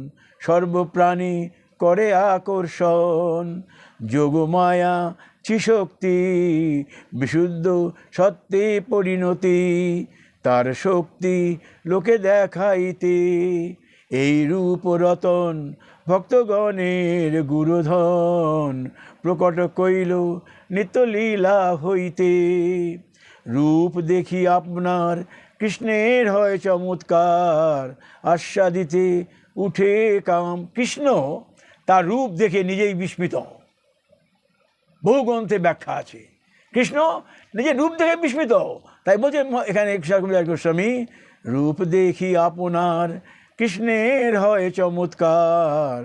সর্বপ্রাণী করে আকর্ষণ, যোগমায়া চিশক্তি বিশুদ্ধ সত্যে পরিণতি, তার শক্তি লোকে দেখাইতে, এই রূপ রতন ভক্তগণের গুরুধন, প্রকট কইল নিত্যলীলা হইতে, রূপ দেখি আপনার কৃষ্ণের হয় চমৎকার, আস্বাদিতে উঠে কাম। কৃষ্ণ তার রূপ দেখে নিজেই বিস্মিত, বহু গ্রন্থে ব্যাখ্যা আছে, কৃষ্ণ নিজের রূপ দেখে বিস্মিত। তাই বলছে এখানে কবিরাজ গোস্বামী, রূপ দেখি আপনার কৃষ্ণের হয় চমৎকার,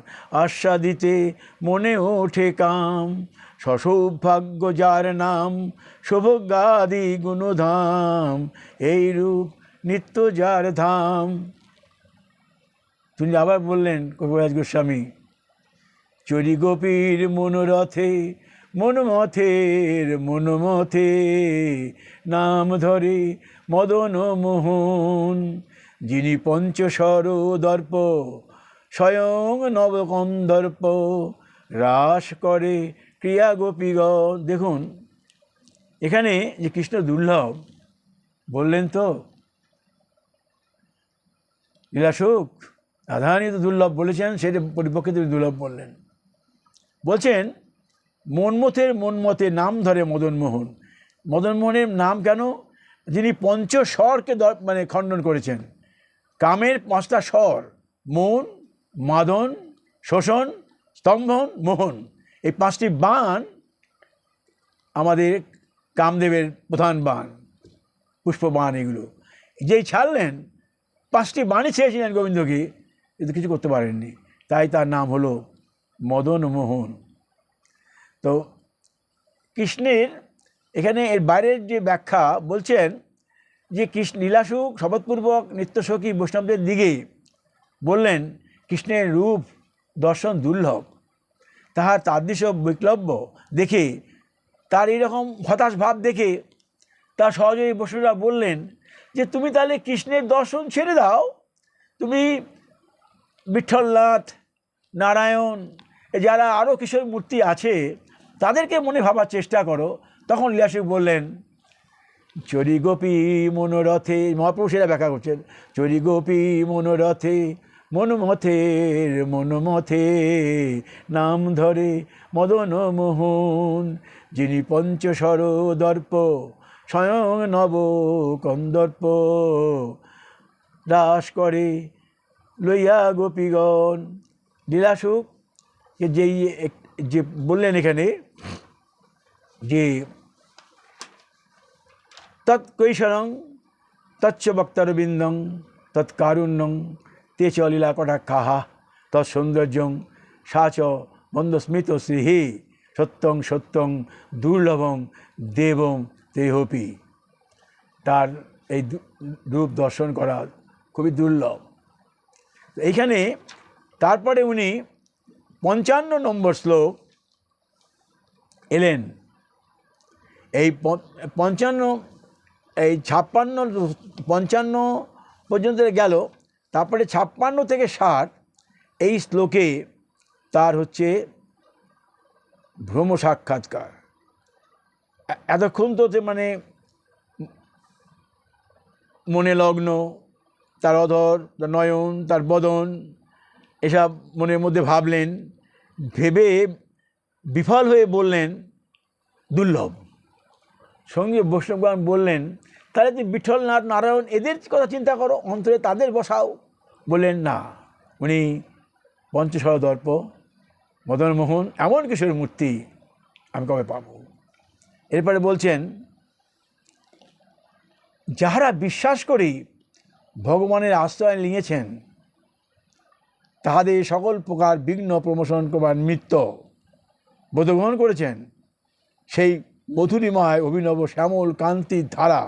আস্বাদিতে মনে ওঠে কাম, সসৌভাগ্য যার নাম সৌভাগ্যাদি গুণধাম, এই রূপ নিত্য যার ধাম। তিনি আবার বললেন কবিরাজ গোস্বামী, চরি গোপীর মনোরথে মনমথের মনমথে, নাম ধরে মদন মোহন, যিনি পঞ্চস্বর দর্প স্বয়ং নবকন্দর্প, রাস করে ক্রিয়া গোপীগণ। দেখুন এখানে যে কৃষ্ণ দুর্লভ বললেন, তো লীলাসুখ রাধারানী তো দুর্লভ বলেছেন, সেটা পরিপক্ষে তিনি দুর্লভ বললেন। বলছেন মনমথের মনমথে নাম ধরে মদনমোহন। মদনমোহনের নাম কেন? যিনি পঞ্চস্বরকে মানে খণ্ডন করেছেন। কামের 5টা স্বর, মন, মাদন, শোষণ, স্তম্ভন, মোহন, এই 5টি বাণ আমাদের কামদেবের প্রধান বাণ, পুষ্পবাণ। এগুলো যেই ছাড়লেন, 5টি বাণী ছেড়েছিলেন গোবিন্দকে, কিন্তু কিছু করতে পারেননি, তাই তার নাম হলো মদন মোহন। তো কৃষ্ণের এখানে এর বাইরের যে ব্যাখ্যা বলছেন যে কৃষ্ণ লীলাসুখ শপথপূর্বক নিত্যসখী বৈষ্ণবদের দিকে বললেন, কৃষ্ণের রূপ দর্শন দুর্লভ, তাহার তাদৃশ বৈক্লব্য দেখে, তার এইরকম হতাশ ভাব দেখে তার সহযোগী বৈষ্ণবরা বললেন যে তুমি তাহলে কৃষ্ণের দর্শন ছেড়ে দাও, তুমি বিঠ্ঠলনাথ, নারায়ণ, যারা আরও কিশোর মূর্তি আছে তাদেরকে মনে ভাবার চেষ্টা করো। তখন লীলাসুখ বললেন, চরি গোপী মনোরথে, মহাপ্রভু সেটা ব্যাখ্যা করছেন, চরি গোপী মনোরথে মনমথের মনমথে, নাম ধরে মদন মোহন, যিনি পঞ্চস্বর দর্প স্বয়ং নব কন্দর্প, রাস করে লইয়া গোপীগণ। লীলাসুখ যেই যে বললেন এখানে যে তৎকৈশরং তচ্চ বক্তারবিন্দং তৎকারুণ্যং তে চ লীলা কটাক্ষাহা তৎসৌন্দর্যং সা চ মন্দস্মিত শ্রীহি, সত্যং সত্যং দুর্লভং দেবং তেহপি। তার এই রূপ দর্শন করা খুবই দুর্লভ। এইখানে তারপরে উনি 55 নম্বর শ্লোক এলেন। এই 55, এই 56, 55 পর্যন্ত গেল, তারপরে 56 থেকে 60 এই শ্লোকে তার হচ্ছে ভ্রম সাক্ষাৎকার। এতক্ষণ তো মানে মনে লগ্ন, তার অধর, তার নয়ন, তার বদন, এসব মনের মধ্যে ভাবলেন। ভেবে বিফল হয়ে বললেন দুর্লভ। সঙ্গে বৈষ্ণবগণ বললেন, তাহলে তুমি বিঠলনাথ, নারায়ণ এদের কথা চিন্তা করো, অন্তরে তাদের বসাও। বললেন না, উনি পঞ্চশর দর্প, মদনমোহন, এমন কিশোর মূর্তি আমি কবে পাব। এরপরে বলছেন, যাহারা বিশ্বাস করি ভগবানের আশ্রয় নিয়েছেন, তাহাদের সকল প্রকার বিঘ্ন প্রমোশন করবার নিমিত্ত বোধগ্রহণ করেছেন, সেই মধুরিময় অভিনব শ্যামল কান্তির ধারা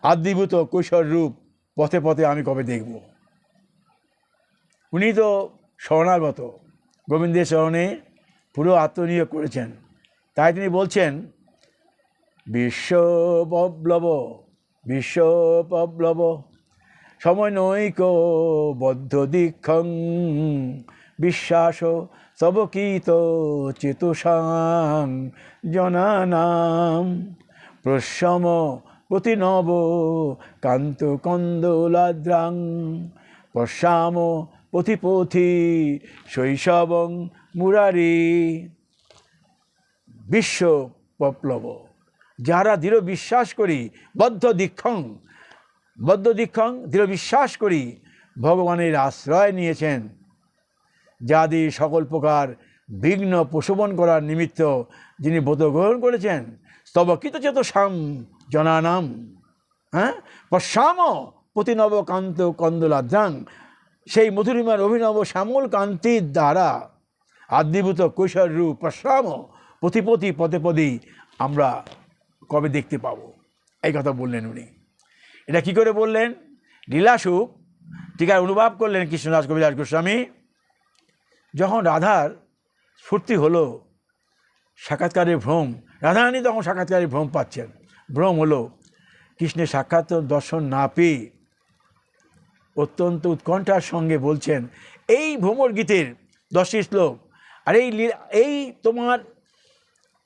আদ্যীভূত কৈশোর রূপ পথে পথে আমি কবে দেখব। উনি তো শরণাগত, গোবিন্দের শরণে পুরো আত্মনিয়োগ করেছেন। তাই তিনি বলছেন, বিশ্বপপ্লব বিশ্বপপ্লব সমনৈক বদ্ধ দীক্ষং বিশ্বাস সবকিত চেতুষাং জনানাম প্রশম প্রতিনব কান্ত কন্দলাদ্রাং পশ্যাম পথি শৈশবং মুরারি। বিশ্বপপ্লব, যারা দৃঢ় বিশ্বাস করি, বদ্ধ দীক্ষং দৃঢ় বিশ্বাস করি ভগবানের আশ্রয় নিয়েছেন, যাদের সকল প্রকার বিঘ্ন প্রশমন করার নিমিত্ত যিনি ব্রত গ্রহণ করেছেন, স্তবকিত চেতসাম জনানাম, পশ্যাম প্রতিনব কান্ত কন্দলাদ্রাং, সেই মধুরিমার অভিনব শ্যামল কান্তির দ্বারা আদ্যীভূত কৈশোর রূপ পশ্যাম পথে পদে আমরা কবে দেখতে পাব। এই কথা বললেন উনি। এটা কি করে বললেন? লীলাসুখ টিকার অনুবাদ করলেন কৃষ্ণদাস কবিরাজ গোস্বামী। যখন রাধার স্ফূর্তি হলো, সাক্ষাৎকারের ভ্রম, রাধারানী তখন সাক্ষাৎকারের ভ্রম পাচ্ছেন, ভ্রম হলো, কৃষ্ণের সাক্ষাৎ দর্শন না পেয়ে অত্যন্ত উৎকণ্ঠার সঙ্গে বলছেন এই ভ্রমর গীতের 10টি শ্লোক, আর এই তোমার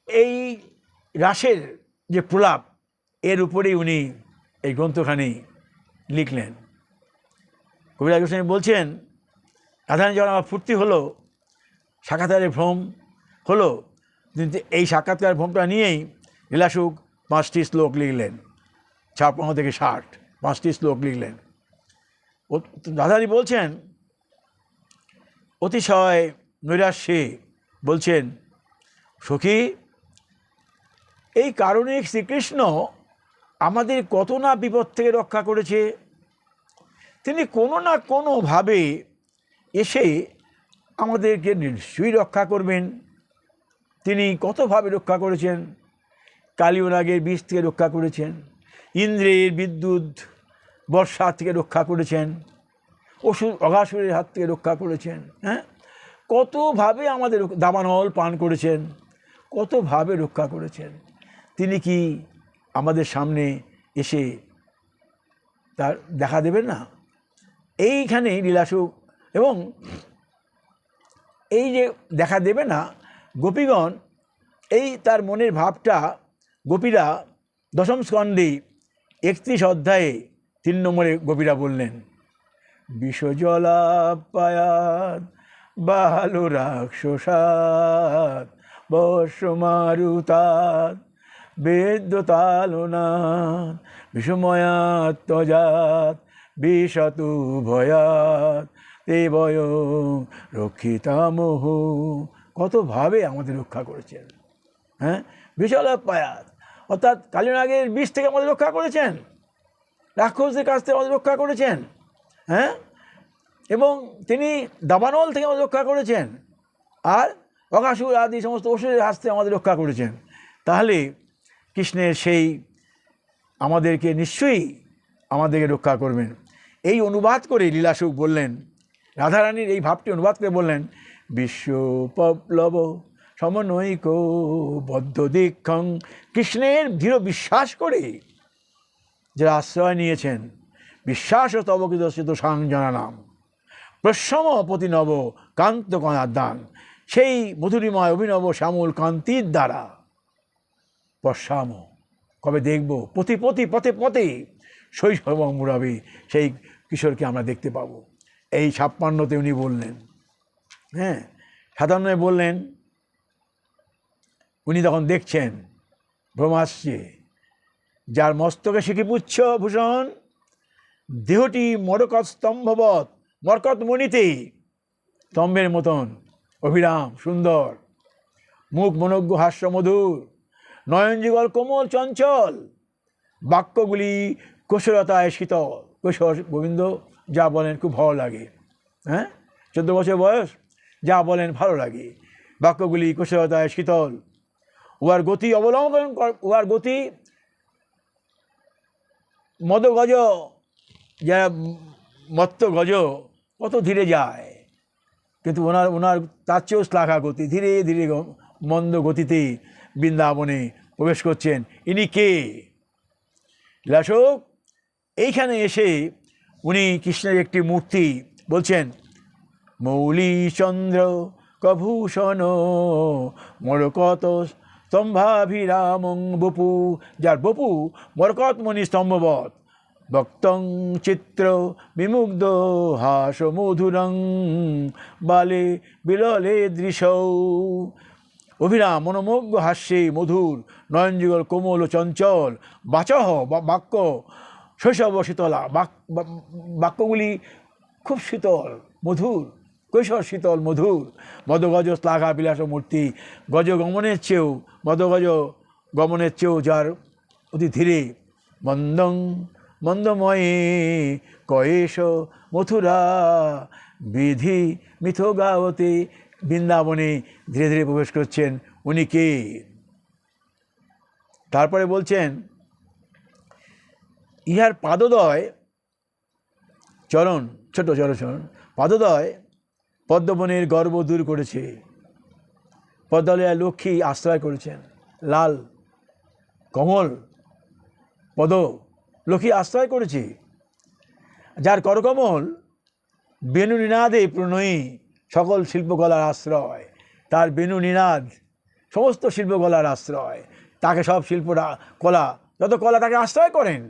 এই রাসের যে প্রলাপ, এর উপরেই উনি এই গ্রন্থখানি লিখলেন। কবিরাজ গোস্বামী বলছেন, রাধারানী যখন আমার ফুর্তি হলো, সাক্ষাৎকারের ভ্রম হলো, কিন্তু এই সাক্ষাৎকার ভ্রমটা নিয়েই লীলাসুখ 5টি শ্লোক লিখলেন, 56 থেকে 60 5টি শ্লোক লিখলেন। রাধারানী বলছেন অতিশয় নৈরাশ্যে বলছেন, সখী, এই কারণে শ্রীকৃষ্ণ আমাদের কত না বিপদ থেকে রক্ষা করেছে। তিনি কোনো না কোনোভাবে এসে আমাদেরকে নিশ্চয়ই রক্ষা করবেন। তিনি কতভাবে রক্ষা করেছেন। কালিয়নাগের বিষ থেকে রক্ষা করেছেন, ইন্দ্রের বিদ্যুৎ বর্ষা থেকে রক্ষা করেছেন, অঘাসুরের হাত থেকে রক্ষা করেছেন, কতভাবে আমাদের দাবানল পান করেছেন, কতভাবে রক্ষা করেছেন। তিনি কি আমাদের সামনে এসে তার দেখা দেবেন না? এইখানে লীলাসুখ, এবং এই যে দেখা দেবে না, গোপীগণ এই তার মনের ভাবটা গোপীরা 10ম স্কন্ধে 31 অধ্যায়ে 3 নম্বরে গোপীরা বললেন, বিষজলাপায়াত বালো রাক্ষসাত বর্ষমারুতাত বেদ্যতালনাত বিষময়াত ত্বজাত বিষতু ভয়াত দেবয় রক্ষিতামহ। কতভাবে আমাদের রক্ষা করেছেন। বিষজলাপায়াত অর্থাৎ কালিয়নাগের বিষ থেকে আমাদের রক্ষা করেছেন, রাক্ষসদের কাছ থেকে আমাদের রক্ষা করেছেন, এবং তিনি দাবানল থেকে আমাদের রক্ষা করেছেন, আর অঘাসুর আদি সমস্ত অসুরের হাত থেকে আমাদের রক্ষা করেছেন। তাহলে কৃষ্ণের সেই আমাদেরকে নিশ্চয়ই আমাদেরকে রক্ষা করবেন। এই অনুবাদ করে লীলাসুখ বললেন, রাধারানীর এই ভাবটি অনুবাদ করে বললেন, বিশ্বপপ্লব সমনৈক বদ্ধ দীক্ষং, কৃষ্ণের দৃঢ় বিশ্বাস করে যারা আশ্রয় নিয়েছেন, বিশ্বাস ও তবকিত সাং জানানাম প্রশম প্রতিনব কান্ত কণাদান, সেই মধুরিময় অভিনব শ্যামল কান্তির দ্বারা পশ্যাম কবে দেখব, পথে পথে শৈশব মুরাবে, সেই কিশোরকে আমরা দেখতে পাবো। এই 56তে উনি বললেন। হ্যাঁ, 57 বললেন, উনি তখন দেখছেন ভ্রম আসছে, যার মস্তকে শিখিপুচ্ছ ভূষণ, দেহটি মরকত স্তম্ভবৎ, মরকত মণিতে স্তম্ভের মতন, অভিরাম সুন্দর, মুখ মনোজ্ঞ হাস্য মধুর, নয়ন যুগল কোমল চঞ্চল, বাক্যগুলি কোশলতায় শীতল। কৈশোর গোবিন্দ যা বলেন খুব ভালো লাগে। হ্যাঁ, 14 বছর বয়স, যা বলেন ভালো লাগে। বাক্যগুলি কোশলতায় শীতল, উহার গতি অবলম্বন, উহার গতি মদগজ, যারা মত্ত গজ কত ধীরে যায়, কিন্তু ওনার তার চেয়েও শ্লাঘা গতি, ধীরে ধীরে মন্দ গতিতে বৃন্দাবনে প্রবেশ করছেন। ইনি কে? লীলাশোক এইখানে এসে উনি কৃষ্ণের একটি মূর্তি বলছেন, মৌলি চন্দ্র কভূষণ মরকত স্তম্ভাভিরামং বপু, যার বপু মরকতমণি স্তম্ভবৎ, ভক্তং চিত্র বিমুগ্ধ হাস মধুরং বালে বিললে দৃশৌ। অভিরাম মনোমোগ্য হাস্যে মধুর, নয়নযুগল কোমল চঞ্চল, বাচহ বাক্য শৈশব শীতলা, বাক্যগুলি খুব শীতল মধুর, কৈশোর শীতল মধুর। মদগজ শ্লাঘা বিলাস মূর্তি, গজ গমনের চেয়েও, মদগজ গমনের চেয়েও যার অতি ধীরে, মন্দং মন্দময়ে কয়েশ মথুরা বিধি মিথগাবতে, বৃন্দাবনে ধীরে ধীরে প্রবেশ করছেন। উনি কে? তারপরে বলছেন, ইহার পাদদয় চরণ, ছোট চরণ পাদদয় পদ্মবনের গর্ব দূর করেছে, পদ্মলয়া লক্ষ্মী আশ্রয় করেছেন, লাল কমল পদ লক্ষ্মী আশ্রয় করেছে, যার করকমল বেণু নিনাদে প্রণয়ী, সকল শিল্পকলার আশ্রয়, তার বেণু নিনাদ সমস্ত শিল্পকলার আশ্রয়, তাকে সব শিল্পরা কলা, যত কলা তাকে আশ্রয় করেন।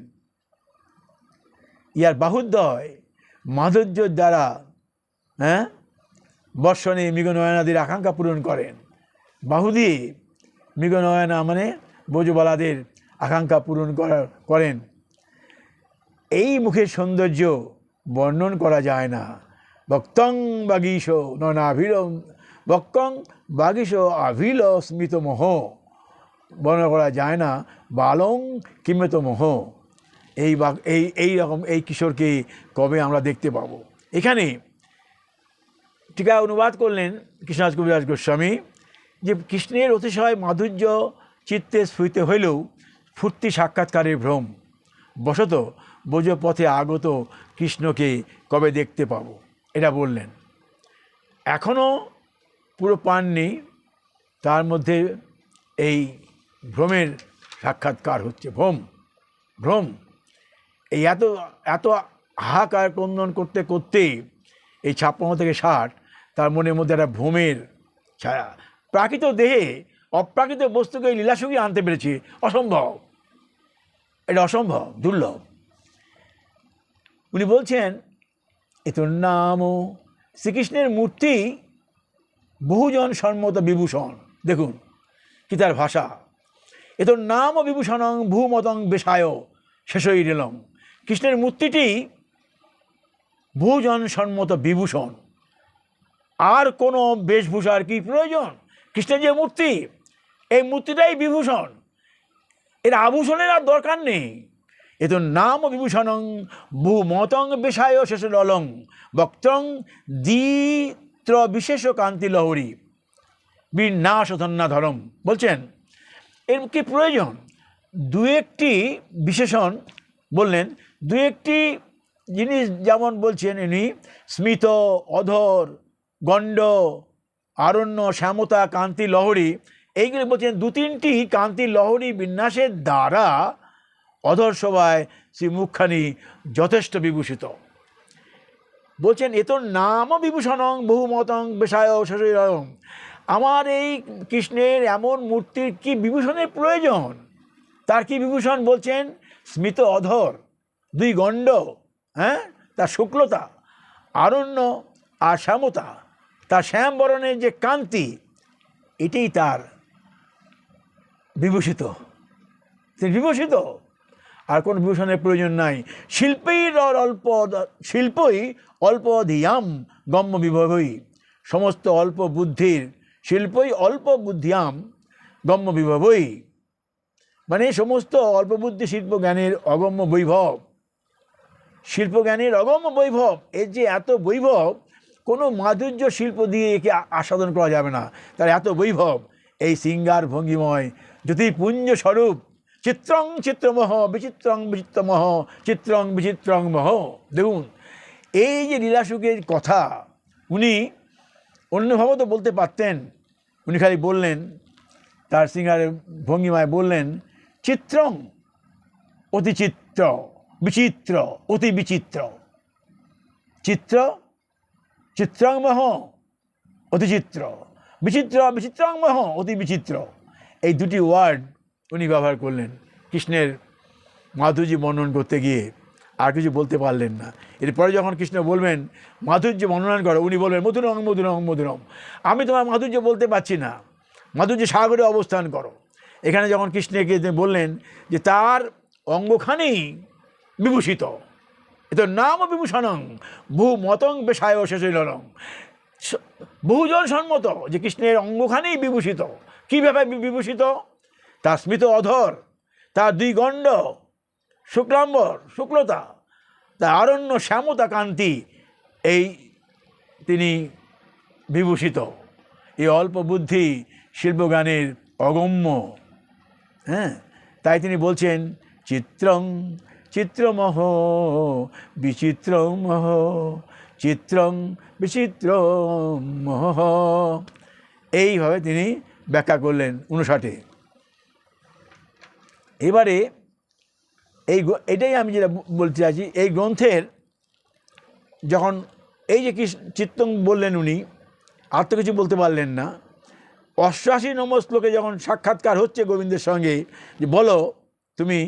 ইয়ার বাহুদ্বয় মাধুর্যের দ্বারা, হ্যাঁ, বর্ষণে মৃগনয়নাদের আকাঙ্ক্ষা পূরণ করেন। বাহু দিয়ে মৃগনয়না মানে ব্রজবালাদের আকাঙ্ক্ষা পূরণ করেন। এই মুখের সৌন্দর্য বর্ণন করা যায় না। ভক্তং বাগীশ ননাভিল, ভক্তং বাগীশ আভিল স্মিত মোহ, বর্ণনা করা যায় না। বালং কিমেত মোহ, এই রকম এই কিশোরকে কবে আমরা দেখতে পাবো? এখানে টিকা অনুবাদ করলেন কৃষ্ণদাস কবিরাজ গোস্বামী, যে কৃষ্ণের অতিশয় মাধুর্য চিত্তে স্ফুরিত হইলেও ফুর্তি সাক্ষাৎকারের ভ্রম বশত ব্রজপথে আগত কৃষ্ণকে কবে দেখতে পাবো, এটা বললেন। এখনও পুরো পাননি, তার মধ্যে এই ভ্রমের সাক্ষাৎকার হচ্ছে। ভ্রম এই এত এত হাহাকার ক্রন্দন করতে করতে এই 56 থেকে 60 তার মনের মধ্যে একটা ভ্রমের ছায়া। প্রাকৃত দেহে অপ্রাকৃত বস্তুকে লীলাসুখী আনতে পেরেছে, অসম্ভব, এটা অসম্ভব, দুর্লভ। উনি বলছেন, এতর নাম শ্রীকৃষ্ণের মূর্তি বহুজন সম্মত বিভূষণ। দেখুন কি তার ভাষা, এতর নাম বিভূষণং ভূমতং বেশায় শেষই রেলং। কৃষ্ণের মূর্তিটি বহুজন সম্মত বিভূষণ, আর কোনো বেশভূষার কি প্রয়োজন? কৃষ্ণের যে মূর্তি, এই মূর্তিটাই বিভূষণ, এর আভূষণের আর দরকার নেই। এত নাম বিভূষণং বহুমতং বেশায় শেষ ললং, বক্ত্রং দ্বিত্র বিশেষ কান্তি লহরী বিন্যাস ধন্যাধরম। বলছেন এর কি প্রয়োজন? দু একটি বিশেষণ বললেন, দু একটি জিনিস, যেমন বলছেন ইনি স্মিত, অধর, গণ্ড, আরণ্য, শ্যামতা, কান্তি লহরী, এইগুলো বলছেন। 2-3টি কান্তি লহরী বিন্যাসের দ্বারা অধর শোভায় শ্রী মুখখানি যথেষ্ট বিভূষিত। বলছেন এত নাম বিভূষণং বহুমতং বেশায় শশীরং। আমার এই কৃষ্ণের এমন মূর্তির কি বিভূষণের প্রয়োজন? তার কি বিভূষণ? বলছেন স্মিত অধর, দুই গণ্ড, হ্যাঁ, তার শুক্লতা, আরণ্য আর শ্যামতা, তার শ্যামবরণের যে কান্তি, এটাই তার বিভূষিত। তিনি বিভূষিত, আর কোনো বিভূষণের প্রয়োজন নাই। শিল্পই অল্প ধিয়াম গম্য বিভবই, সমস্ত অল্প বুদ্ধির শিল্পই অল্প বুদ্ধিয়াম গম্য বিভবই, মানে সমস্ত অল্প বুদ্ধি শিল্প জ্ঞানের অগম্য বৈভব। শিল্পজ্ঞানের অগম্য বৈভব, এর যে এত বৈভব, কোনো মাধুর্য শিল্প দিয়ে একে আস্বাদন করা যাবে না, তার এত বৈভব। এই শৃঙ্গার ভঙ্গিময় জ্যোতিপুঞ্জ স্বরূপ চিত্রং চিত্রমহ বিচিত্রং বিচিত্রমহ চিত্রং বিচিত্রং মহ। দেখুন, এই যে লীলাসুখের কথা উনি অন্যভাবে তো বলতে পারতেন, উনি খালি বললেন তার শৃঙ্গারের ভঙ্গিমায় বললেন চিত্রং অতি চিত্র, বিচিত্র অতি বিচিত্র, চিত্র চিত্রাংমহ অতি চিত্র, বিচিত্র বিচিত্রাংমহ অতি বিচিত্র। এই দুটি ওয়ার্ড উনি ব্যবহার করলেন কৃষ্ণের মাধুর্য বর্ণন করতে গিয়ে, আর কিছু বলতে পারলেন না। এরপরে যখন কৃষ্ণ বলবেন মাধুর্য বর্ণনা করো, উনি বলবেন মধুরং মধুরং মধুরম। আমি তোমার মাধুর্য বলতে পারছি না, মাধুর্য সাগরে অবস্থান করো। এখানে যখন কৃষ্ণকে বললেন যে তার অঙ্গখানি বিভূষিত, এত নাম বিভূষণং বহু মতং বেশায় শেষলং, বহুজন সম্মত যে কৃষ্ণের অঙ্গখানি বিভূষিত। কীভাবে বিভূষিত? তার স্মিত অধর, তার দুই গণ্ড শুক্লাম্বর শুক্লতা, তার আরণ্য শ্যামতা কান্তি, এই তিনি বিভূষিত। এই অল্প বুদ্ধি শিল্পজ্ঞানের অগম্য, হ্যাঁ, তাই তিনি বলছেন চিত্রং চিত্রমহ বিচিত্রমহ চিত্রং বিচিত্রমহ। এইভাবে তিনি ব্যাখ্যা করলেন 59। এবারে এটাই আমি যেটা বলতে চাইছি, এই গ্রন্থের যখন এই যে চিত্তং বললেন উনি, আর তো কিছু বলতে পারলেন না। 88 নম্বর শ্লোকে যখন সাক্ষাৎকার হচ্ছে গোবিন্দের সঙ্গে, যে বলো তুমি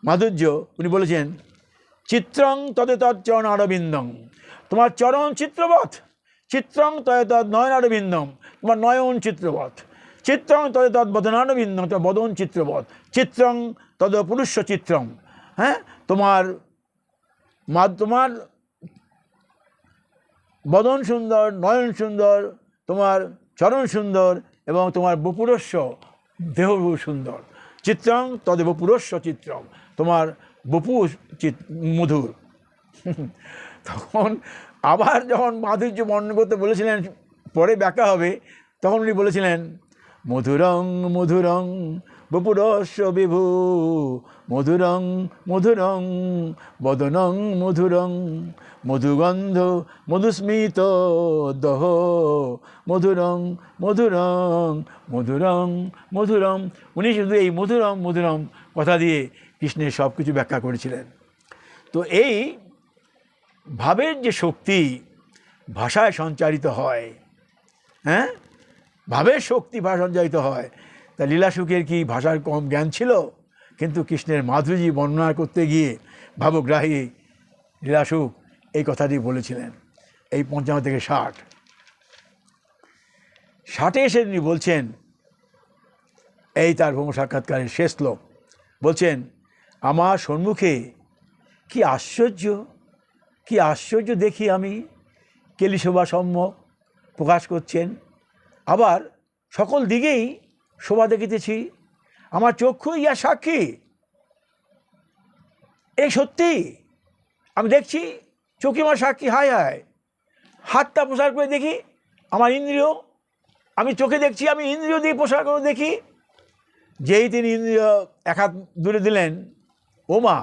মাধুর্য, উনি বলেছেন চিত্রং তদে তৎ চরণ আরবিন্দং, তোমার চরণ চিত্রবৎ, চিত্রং তদে তৎ নয়ন আরবিন্দম, তোমার নয়ন চিত্রবৎ, চিত্রং তদে তৎ বদনারবিন্দম, তোমার বদন চিত্রবৎ, চিত্রং তদ পুরুষ চিত্রং, হ্যাঁ, তোমার বদন সুন্দর, নয়ন সুন্দর, তোমার চরণ সুন্দর, এবং তোমার বপুরস্য দেহ সুন্দর। চিত্রং তদে বপুরস্য চিত্রং, তোমার বপু মধুর। তখন আবার যখন মাধুর্য বর্ণন করতে বলেছিলেন, পরে ব্যাখ্যা হবে, তখন উনি বলেছিলেন মধুরং মধুরং বপুরস্য বিভু, মধুরং মধুরং বদনং মধুরং, মধুগন্ধ মধুস্মিত দহ, মধুরং মধুরং মধুরং মধুরম। উনি শুধু এই মধুরম মধুরম কথা দিয়ে কৃষ্ণের সব কিছু ব্যাখ্যা করেছিলেন। তো এই ভাবের যে শক্তি ভাষায় সঞ্চারিত হয়, হ্যাঁ, ভাবের শক্তি ভাষা সঞ্চারিত হয়। তা লীলাসুখের কি ভাষার কম জ্ঞান ছিল? কিন্তু কৃষ্ণের মাধুর্য বর্ণনা করতে গিয়ে ভাবগ্রাহী লীলাসুখ এই কথাটি বলেছিলেন। এই 55 থেকে 60 এসে তিনি বলছেন, এই তার ভৌম সাক্ষাৎকারের শেষ শ্লোক, বলছেন আমার সম্মুখে কি আশ্চর্য, কি আশ্চর্য দেখি আমি, কেলিশোভা সম্যক প্রকাশ করছেন। আবার সকল দিকেই শোভা দেখিতেছি, আমার চক্ষুই ইয়া সাক্ষী। এই সত্যি আমি দেখছি, চোখে আমার সাক্ষী। হায় হায়, হাতটা প্রসার করে দেখি, আমার ইন্দ্রিয়, আমি চোখে দেখছি, আমি ইন্দ্রিয় দিয়ে প্রসার করে দেখি। যেই তিনি ইন্দ্রিয় এক হাত দূরে দিলেন, ওমা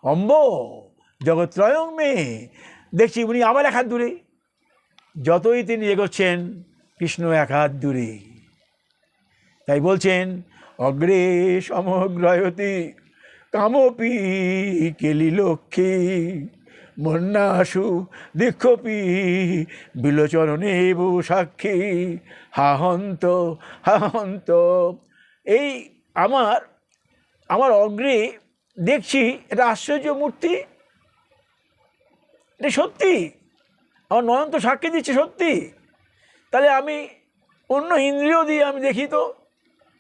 অম্ব জগত্রয়ং মে, দেখছি উনি আবার এক হাত দূরে। যতই তিনি এগোচ্ছেন, কৃষ্ণ এক হাত দূরে। তাই বলছেন অগ্রে সমগ্রয়তি কামপি কেলি লক্ষ্মী, মন্যাসু দীক্ষপি বিলোচরণে বু সাক্ষী, হাহন্ত হাহন্ত। এই আমার অগ্রে দেখছি এটা আশ্চর্য মূর্তি, এটা সত্যি, আমার নয়ন তো সাক্ষী দিচ্ছে সত্যি। তাহলে আমি অন্য ইন্দ্রিয় দিয়ে আমি দেখি তো,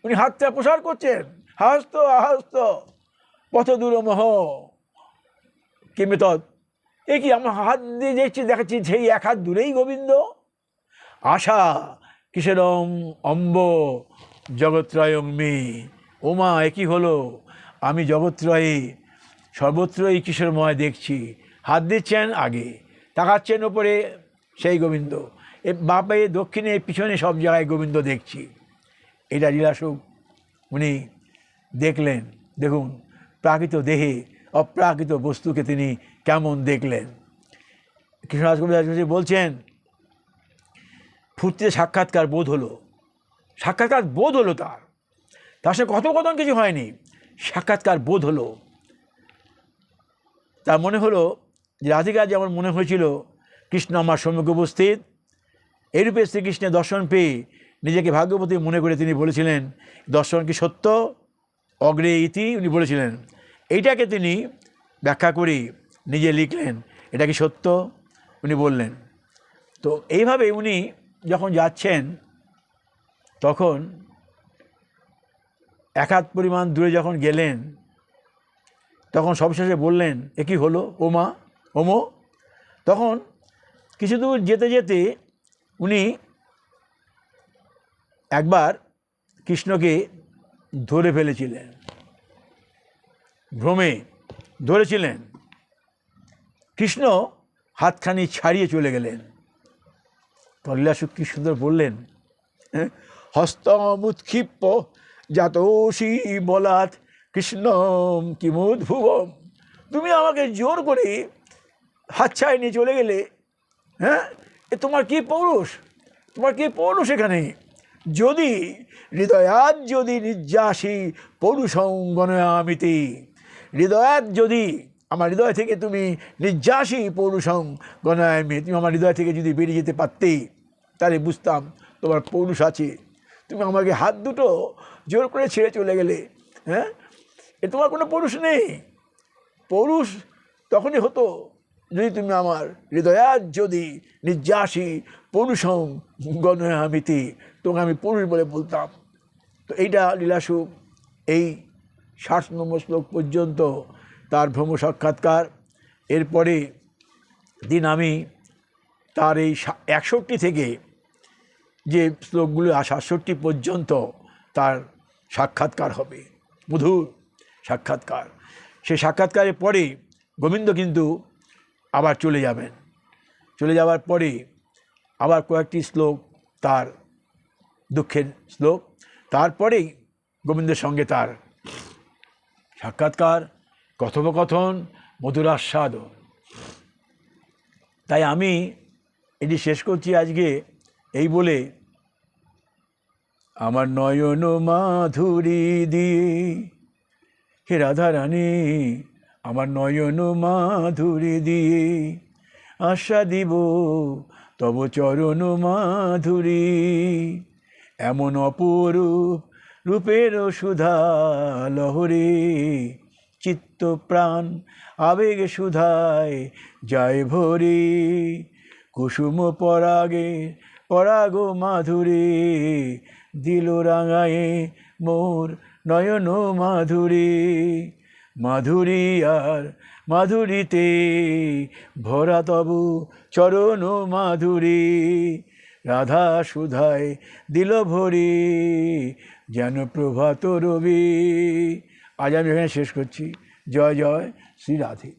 উনি হাতটা প্রসার করছেন, হাস্ত আহস্ত পথ দূরমহ কিমে তৎ। এ কি, আমার হাত দিয়ে দেখছি, দেখাচ্ছি সেই এক হাত দূরেই গোবিন্দ। আশা কিসেরম অম্ব জগত্রয়ং মে। ওমা একই হলো, আমি জগত্রয়ে সর্বত্রই কিশোরময় দেখছি। হাত দিচ্ছেন আগে, তাকাচ্ছেন ওপরে, সেই গোবিন্দ। এ বাপে দক্ষিণে পিছনে সব জায়গায় গোবিন্দ দেখছি। এটা লীলাসুখ উনি দেখলেন। দেখুন প্রাকৃত দেহে অপ্রাকৃত বস্তুকে তিনি কেমন দেখলেন। কৃষ্ণদাস কবিরাজ বলছেন, ফুর্তিতে সাক্ষাৎকার বোধ হলো, সাক্ষাৎকার বোধ হলো, তার সঙ্গে কথোপকথন কিছু হয়নি, সাক্ষাৎকার বোধ হলো। তার মনে হলো যে রাধিকার যেমন মনে হয়েছিল কৃষ্ণ আমার সম্মুখে উপস্থিত, এইরূপে শ্রীকৃষ্ণের দর্শন পেয়ে নিজেকে ভাগ্যবতী মনে করে তিনি বলেছিলেন, দর্শন কি সত্য অগ্রে ইতি, উনি বলেছিলেন। এইটাকে তিনি ব্যাখ্যা করে নিজে লিখলেন, এটা কি সত্য, উনি বললেন। তো এইভাবে উনি যখন যাচ্ছেন, তখন এক হাত পরিমাণ দূরে যখন গেলেন, তখন সবশেষে বললেন, এ কী হলো ওমা ওমো। তখন কিছু দূর যেতে যেতে উনি একবার কৃষ্ণকে ধরে ফেলেছিলেন, ভ্রমে ধরেছিলেন। কৃষ্ণ হাতখানি ছাড়িয়ে চলে গেলেন। লীলাসুখ কি সুন্দর বললেন, হস্তমুৎক্ষিপ্য জাতোষী বলাৎ কৃষ্ণম কিমুদ্ভুবম। তুমি আমাকে জোর করে হাত ছাড়িয়ে নিয়ে চলে গেলে, হ্যাঁ, এ তোমার কি পৌরুষ, তোমার কি পৌরুষ এখানে। যদি হৃদয়াৎ যদি নির্যাসী পৌরুষং গণয়ামিতি, হৃদয়াৎ যদি আমার হৃদয় থেকে তুমি নির্যাসী পৌরুষং গণয়ামি, তুমি আমার হৃদয় থেকে যদি বেরিয়ে যেতে পারতে, তাহলে বুঝতাম তোমার পৌরুষ আছে। তুমি আমাকে হাত দুটো জোর করে ছেড়ে চলে গেলে, হ্যাঁ, এ তোমার কোনো পৌরুষ নেই। পৌরুষ তখনই হতো যদি তুমি আমার হৃদয়াৎ যদি নির্যাসী পৌরুষং গণয়ামিতি, তোমাকে আমি পুরুষ বলে বলতাম। তো এইটা লীলাসুখ এই 60 নম্বর শ্লোক পর্যন্ত তার ভ্রম সাক্ষাৎকার। এরপরে দিন আমি তার এই 61 থেকে যে শ্লোকগুলো 67 পর্যন্ত তার সাক্ষাৎকার হবে, মধুর সাক্ষাৎকার। সেই সাক্ষাৎকারের পরে গোবিন্দ কিন্তু আবার চলে যাবেন। চলে যাওয়ার পরে আবার কয়েকটি শ্লোক তার দুঃখের শ্লোক, তারপরেই গোবিন্দের সঙ্গে তার সাক্ষাৎকার, কথোপকথন, মধুরাস্বাদন। তাই আমি এটি শেষ করছি আজকে এই বলে, আমার নয়ন মাধুরী দিয়ে, হে রাধারানী আমার নয়ন মাধুরী দিয়ে আশা দিব তব চরণ মাধুরী। এমন অপরূপ রূপের সুধা লহরে, চিত্ত প্রাণ আবেগ সুধায় যায় ভরে। কুসুম পরাগে পরাগ মাধুরী, দিল রাঙায়ে মোর নয়ন মাধুরী। মাধুরী আর মাধুরীতে ভরা তবু চরণ মাধুরী। রাধা সুধায় দিল ভরি যেন প্রভাত রবি। আজ আমি এখানে শেষ করছি। জয় জয় শ্রী রাধে।